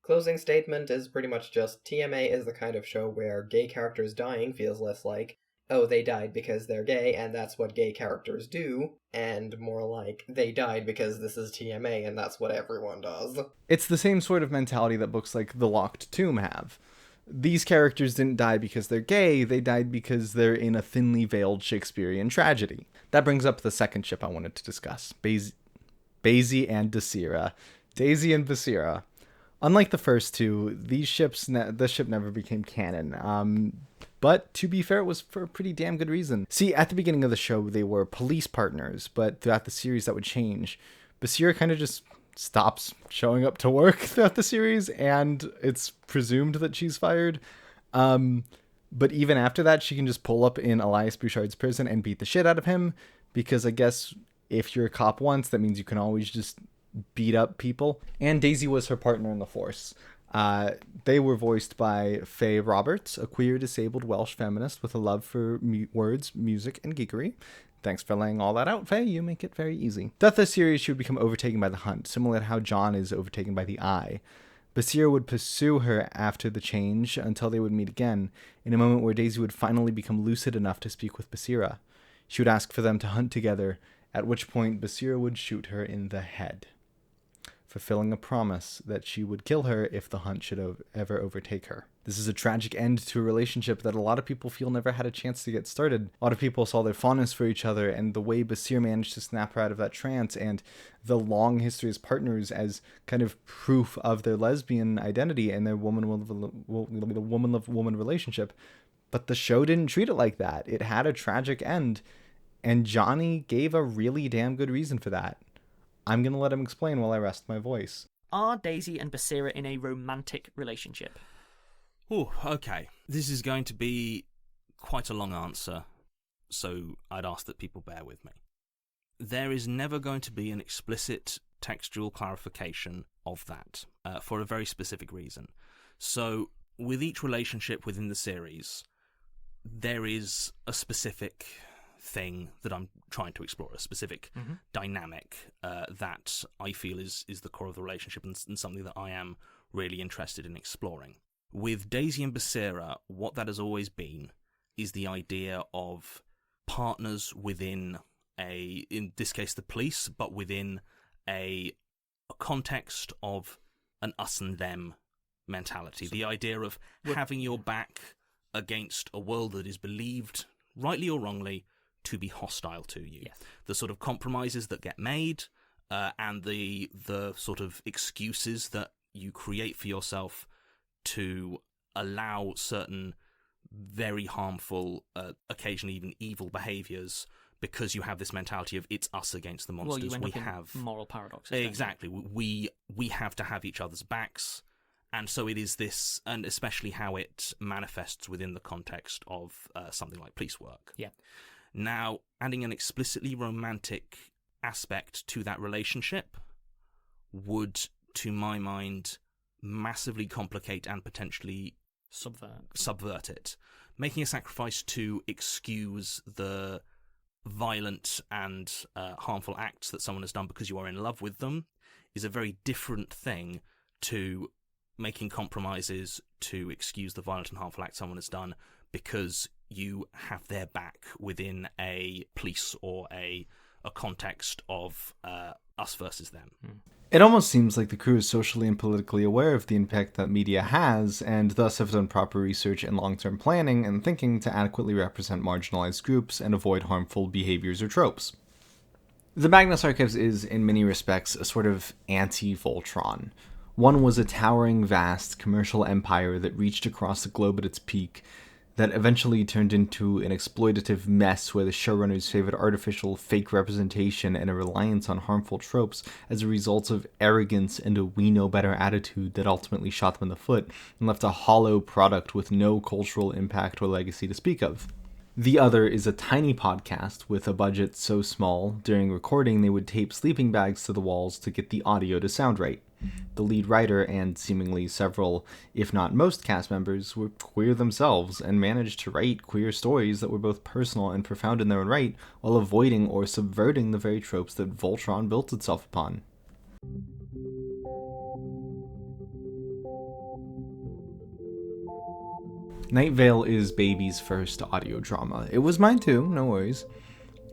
Closing statement is pretty much just TMA is the kind of show where gay characters dying feels less like, oh, they died because they're gay and that's what gay characters do, and more like, they died because this is TMA and that's what everyone does. It's the same sort of mentality that books like The Locked Tomb have. These characters didn't die because they're gay, they died because they're in a thinly veiled Shakespearean tragedy. That brings up the second ship I wanted to discuss, Basie and Desira. Daisy and Basira. Unlike the first two, this ship never became canon. But to be fair, it was for a pretty damn good reason. See, at the beginning of the show, they were police partners, but throughout the series that would change. Basira kind of just stops showing up to work throughout the series, and it's presumed that she's fired. But even after that, she can just pull up in Elias Bouchard's prison and beat the shit out of him, because I guess if you're a cop once, that means you can always just beat up people. And Daisy was her partner in the force. They were voiced by Faye Roberts, a queer disabled Welsh feminist with a love for words, music, and geekery. Thanks for laying all that out, Faye. You make it very easy. Throughout the series, she would become overtaken by the Hunt, similar to how John is overtaken by the Eye. Basira would pursue her after the change until they would meet again, in a moment where Daisy would finally become lucid enough to speak with Basira. She would ask for them to hunt together, at which point Basira would shoot her in the head, fulfilling a promise that she would kill her if the Hunt should ever overtake her. This is a tragic end to a relationship that a lot of people feel never had a chance to get started. A lot of people saw their fondness for each other, and the way Basir managed to snap her out of that trance, and the long history as partners as kind of proof of their lesbian identity and their woman-love-woman relationship. But the show didn't treat it like that. It had a tragic end, and Johnny gave a really damn good reason for that. I'm going to let him explain while I rest my voice. Are Daisy and Basira in a romantic relationship? Oh, okay. This is going to be quite a long answer, so I'd ask that people bear with me. There is never going to be an explicit textual clarification of that, for a very specific reason. So, with each relationship within the series, there is a specific thing that I'm trying to explore, a specific dynamic that I feel is the core of the relationship and something that I am really interested in exploring. With Daisy and Basira, what that has always been is the idea of partners within in this case the police, but within a context of an us and them mentality. The idea of having your back against a world that is believed, rightly or wrongly, to be hostile to you. Yes. The sort of compromises that get made, and the sort of excuses that you create for yourself to allow certain very harmful, occasionally even evil behaviours, because you have this mentality of it's us against the monsters. Well, you end up in moral paradoxes. Exactly. We have to have each other's backs, and so it is this, and especially how it manifests within the context of something like police work. Yeah. Now, adding an explicitly romantic aspect to that relationship would, to my mind, massively complicate and potentially subvert it. Making a sacrifice to excuse the violent and harmful acts that someone has done because you are in love with them is a very different thing to making compromises to excuse the violent and harmful act someone has done because you have their back within a police or a context of us versus them. It almost seems like the crew is socially and politically aware of the impact that media has, and thus have done proper research and long-term planning and thinking to adequately represent marginalized groups and avoid harmful behaviors or tropes. The Magnus Archives is, in many respects, a sort of anti-Voltron. One was a towering, vast commercial empire that reached across the globe at its peak, that eventually turned into an exploitative mess where the showrunners favored artificial, fake representation and a reliance on harmful tropes as a result of arrogance and a we-know-better attitude that ultimately shot them in the foot and left a hollow product with no cultural impact or legacy to speak of. The other is a tiny podcast with a budget so small, during recording they would tape sleeping bags to the walls to get the audio to sound right. The lead writer and seemingly several, if not most cast members, were queer themselves and managed to write queer stories that were both personal and profound in their own right, while avoiding or subverting the very tropes that Voltron built itself upon. Night Vale is Baby's first audio drama. It was mine too, no worries.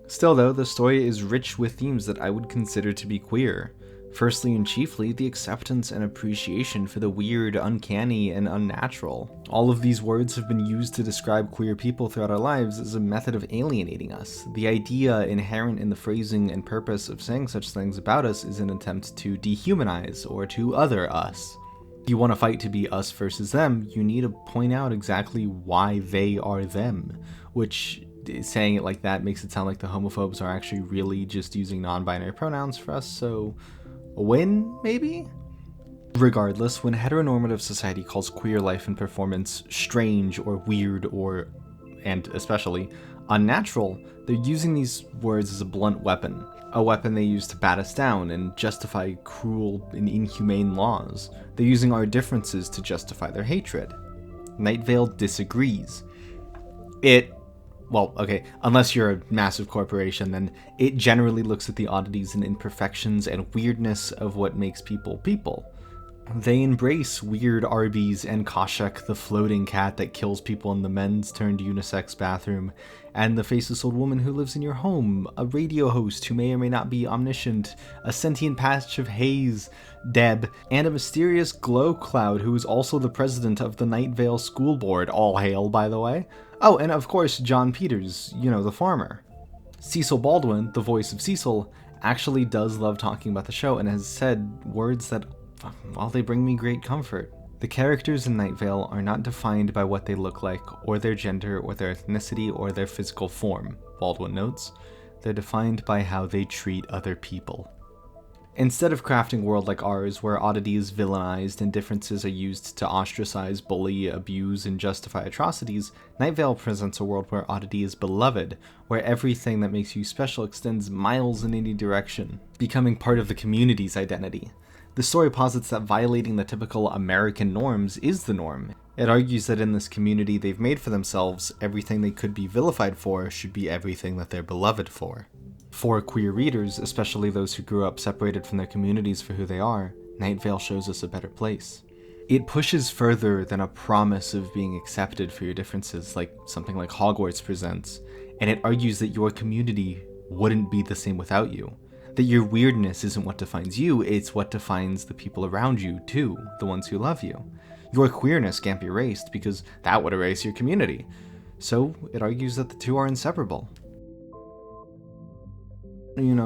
Still though, the story is rich with themes that I would consider to be queer. Firstly and chiefly, the acceptance and appreciation for the weird, uncanny, and unnatural. All of these words have been used to describe queer people throughout our lives as a method of alienating us. The idea inherent in the phrasing and purpose of saying such things about us is an attempt to dehumanize or to other us. If you want to fight to be us versus them, you need to point out exactly why they are them, which, saying it like that makes it sound like the homophobes are actually really just using non-binary pronouns for us, so A win, maybe? Regardless, when heteronormative society calls queer life and performance strange or weird or, and especially, unnatural, they're using these words as a blunt weapon. A weapon they use to bat us down and justify cruel and inhumane laws. They're using our differences to justify their hatred. Night Vale disagrees. Well, okay, unless you're a massive corporation, then it generally looks at the oddities and imperfections and weirdness of what makes people people. They embrace weird Arby's and Koshek, the floating cat that kills people in the men's turned unisex bathroom, and the faceless old woman who lives in your home, a radio host who may or may not be omniscient, a sentient patch of haze, Deb, and a mysterious glow cloud who is also the president of the Night Vale School Board, all hail, by the way. Oh, and of course, John Peters, the farmer. Cecil Baldwin, the voice of Cecil, actually does love talking about the show and has said words that, well, they bring me great comfort. The characters in Night Vale are not defined by what they look like, or their gender, or their ethnicity, or their physical form, Baldwin notes. They're defined by how they treat other people. Instead of crafting a world like ours, where oddity is villainized and differences are used to ostracize, bully, abuse, and justify atrocities, Night Vale presents a world where oddity is beloved, where everything that makes you special extends miles in any direction, becoming part of the community's identity. The story posits that violating the typical American norms is the norm. It argues that in this community they've made for themselves, everything they could be vilified for should be everything that they're beloved for. For queer readers, especially those who grew up separated from their communities for who they are, Night Vale shows us a better place. It pushes further than a promise of being accepted for your differences, like something like Hogwarts presents, and it argues that your community wouldn't be the same without you. That your weirdness isn't what defines you, it's what defines the people around you too, the ones who love you. Your queerness can't be erased because that would erase your community. So it argues that the two are inseparable.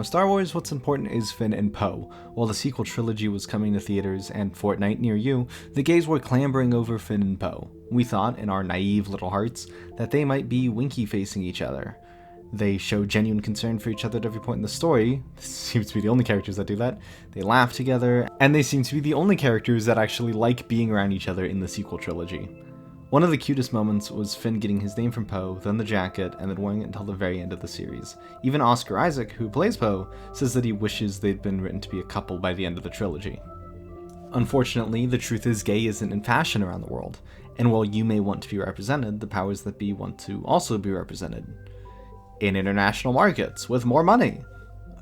Star Wars, what's important is Finn and Poe. While the sequel trilogy was coming to theaters and Fortnite near you, the gays were clambering over Finn and Poe. We thought, in our naive little hearts, that they might be winky-facing each other. They show genuine concern for each other at every point in the story. This seems to be the only characters that do that. They laugh together, and they seem to be the only characters that actually like being around each other in the sequel trilogy. One of the cutest moments was Finn getting his name from Poe, then the jacket, and then wearing it until the very end of the series. Even Oscar Isaac, who plays Poe, says that he wishes they'd been written to be a couple by the end of the trilogy. Unfortunately, the truth is gay isn't in fashion around the world, and while you may want to be represented, the powers that be want to also be represented. In international markets, with more money.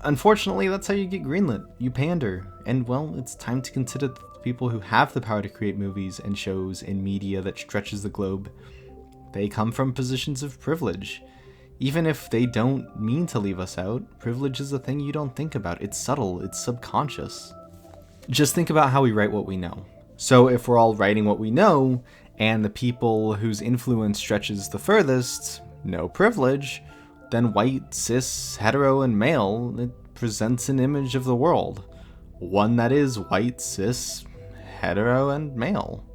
Unfortunately, that's how you get greenlit. You pander. And, well, it's time to consider that the people who have the power to create movies and shows and media that stretches the globe, they come from positions of privilege. Even if they don't mean to leave us out, privilege is a thing you don't think about. It's subtle, it's subconscious. Just think about how we write what we know. So if we're all writing what we know, and the people whose influence stretches the furthest, no privilege, then white, cis, hetero, and male, it presents an image of the world. One that is white, cis, hetero, and male.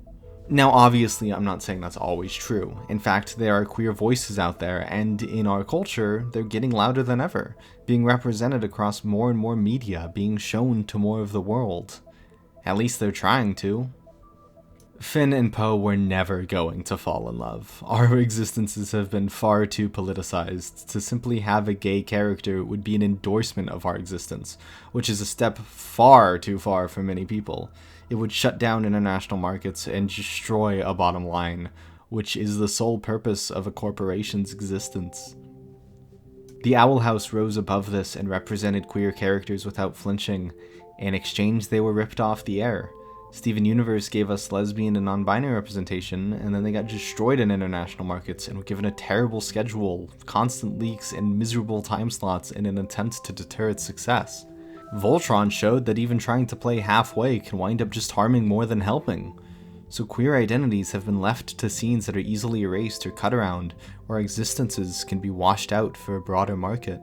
Now, obviously, I'm not saying that's always true. In fact, there are queer voices out there, and in our culture, they're getting louder than ever, being represented across more and more media, being shown to more of the world. At least they're trying to. Finn and Poe were never going to fall in love. Our existences have been far too politicized. To simply have a gay character would be an endorsement of our existence, which is a step far too far for many people. It would shut down international markets and destroy a bottom line, which is the sole purpose of a corporation's existence. The Owl House rose above this and represented queer characters without flinching. In exchange, they were ripped off the air. Steven Universe gave us lesbian and non-binary representation, and then they got destroyed in international markets and were given a terrible schedule, constant leaks, and miserable time slots in an attempt to deter its success. Voltron showed that even trying to play halfway can wind up just harming more than helping. So queer identities have been left to scenes that are easily erased or cut around, or existences can be washed out for a broader market.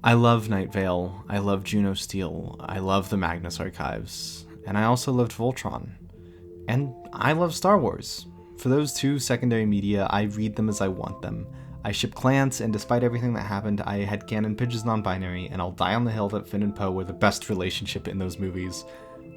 I love Night Vale, I love Juno Steel, I love the Magnus Archives. And I also loved Voltron. And I love Star Wars. For those two secondary media, I read them as I want them. I ship Klance, and despite everything that happened, I had canon Pidge is non-binary, and I'll die on the hill that Finn and Poe were the best relationship in those movies.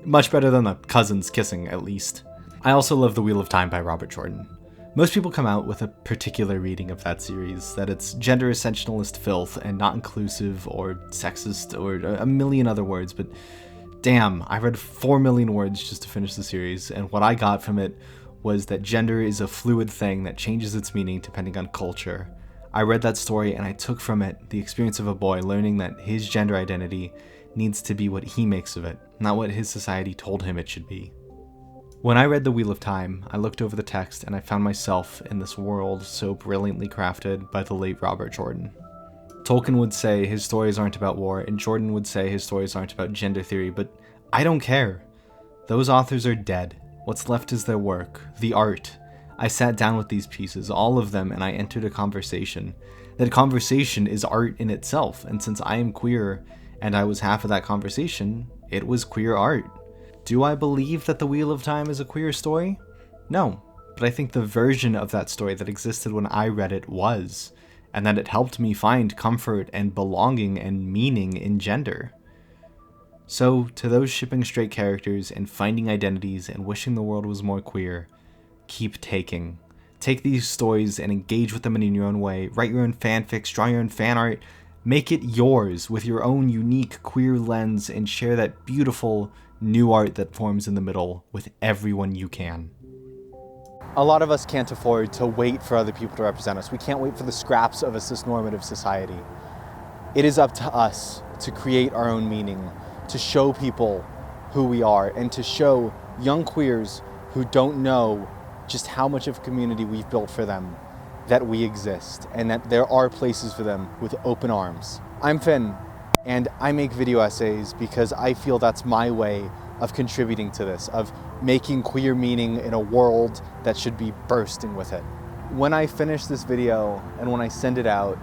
Much better than the cousins kissing, at least. I also love The Wheel of Time by Robert Jordan. Most people come out with a particular reading of that series, that it's gender essentialist filth and not inclusive or sexist or a million other words, but damn, I read 4 million words just to finish the series, and what I got from it was that gender is a fluid thing that changes its meaning depending on culture. I read that story and I took from it the experience of a boy learning that his gender identity needs to be what he makes of it, not what his society told him it should be. When I read The Wheel of Time, I looked over the text and I found myself in this world so brilliantly crafted by the late Robert Jordan. Tolkien would say his stories aren't about war, and Jordan would say his stories aren't about gender theory, but I don't care. Those authors are dead. What's left is their work, the art. I sat down with these pieces, all of them, and I entered a conversation. That conversation is art in itself, and since I am queer, and I was half of that conversation, it was queer art. Do I believe that The Wheel of Time is a queer story? No, but I think the version of that story that existed when I read it was, and that it helped me find comfort and belonging and meaning in gender. So, to those shipping straight characters and finding identities and wishing the world was more queer, keep taking. Take these stories and engage with them in your own way. Write your own fanfics, draw your own fan art, make it yours with your own unique queer lens, and share that beautiful new art that forms in the middle with everyone you can. A lot of us can't afford to wait for other people to represent us. We can't wait for the scraps of a cisnormative society. It is up to us to create our own meaning, to show people who we are, and to show young queers who don't know just how much of a community we've built for them that we exist, and that there are places for them with open arms. I'm Finn, and I make video essays because I feel that's my way of contributing to this, of making queer meaning in a world that should be bursting with it. When I finish this video and when I send it out,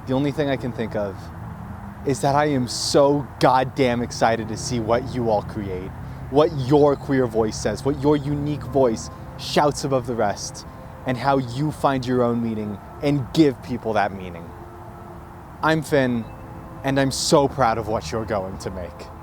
the only thing I can think of is that I am so goddamn excited to see what you all create, what your queer voice says, what your unique voice shouts above the rest, and how you find your own meaning and give people that meaning. I'm Finn, and I'm so proud of what you're going to make.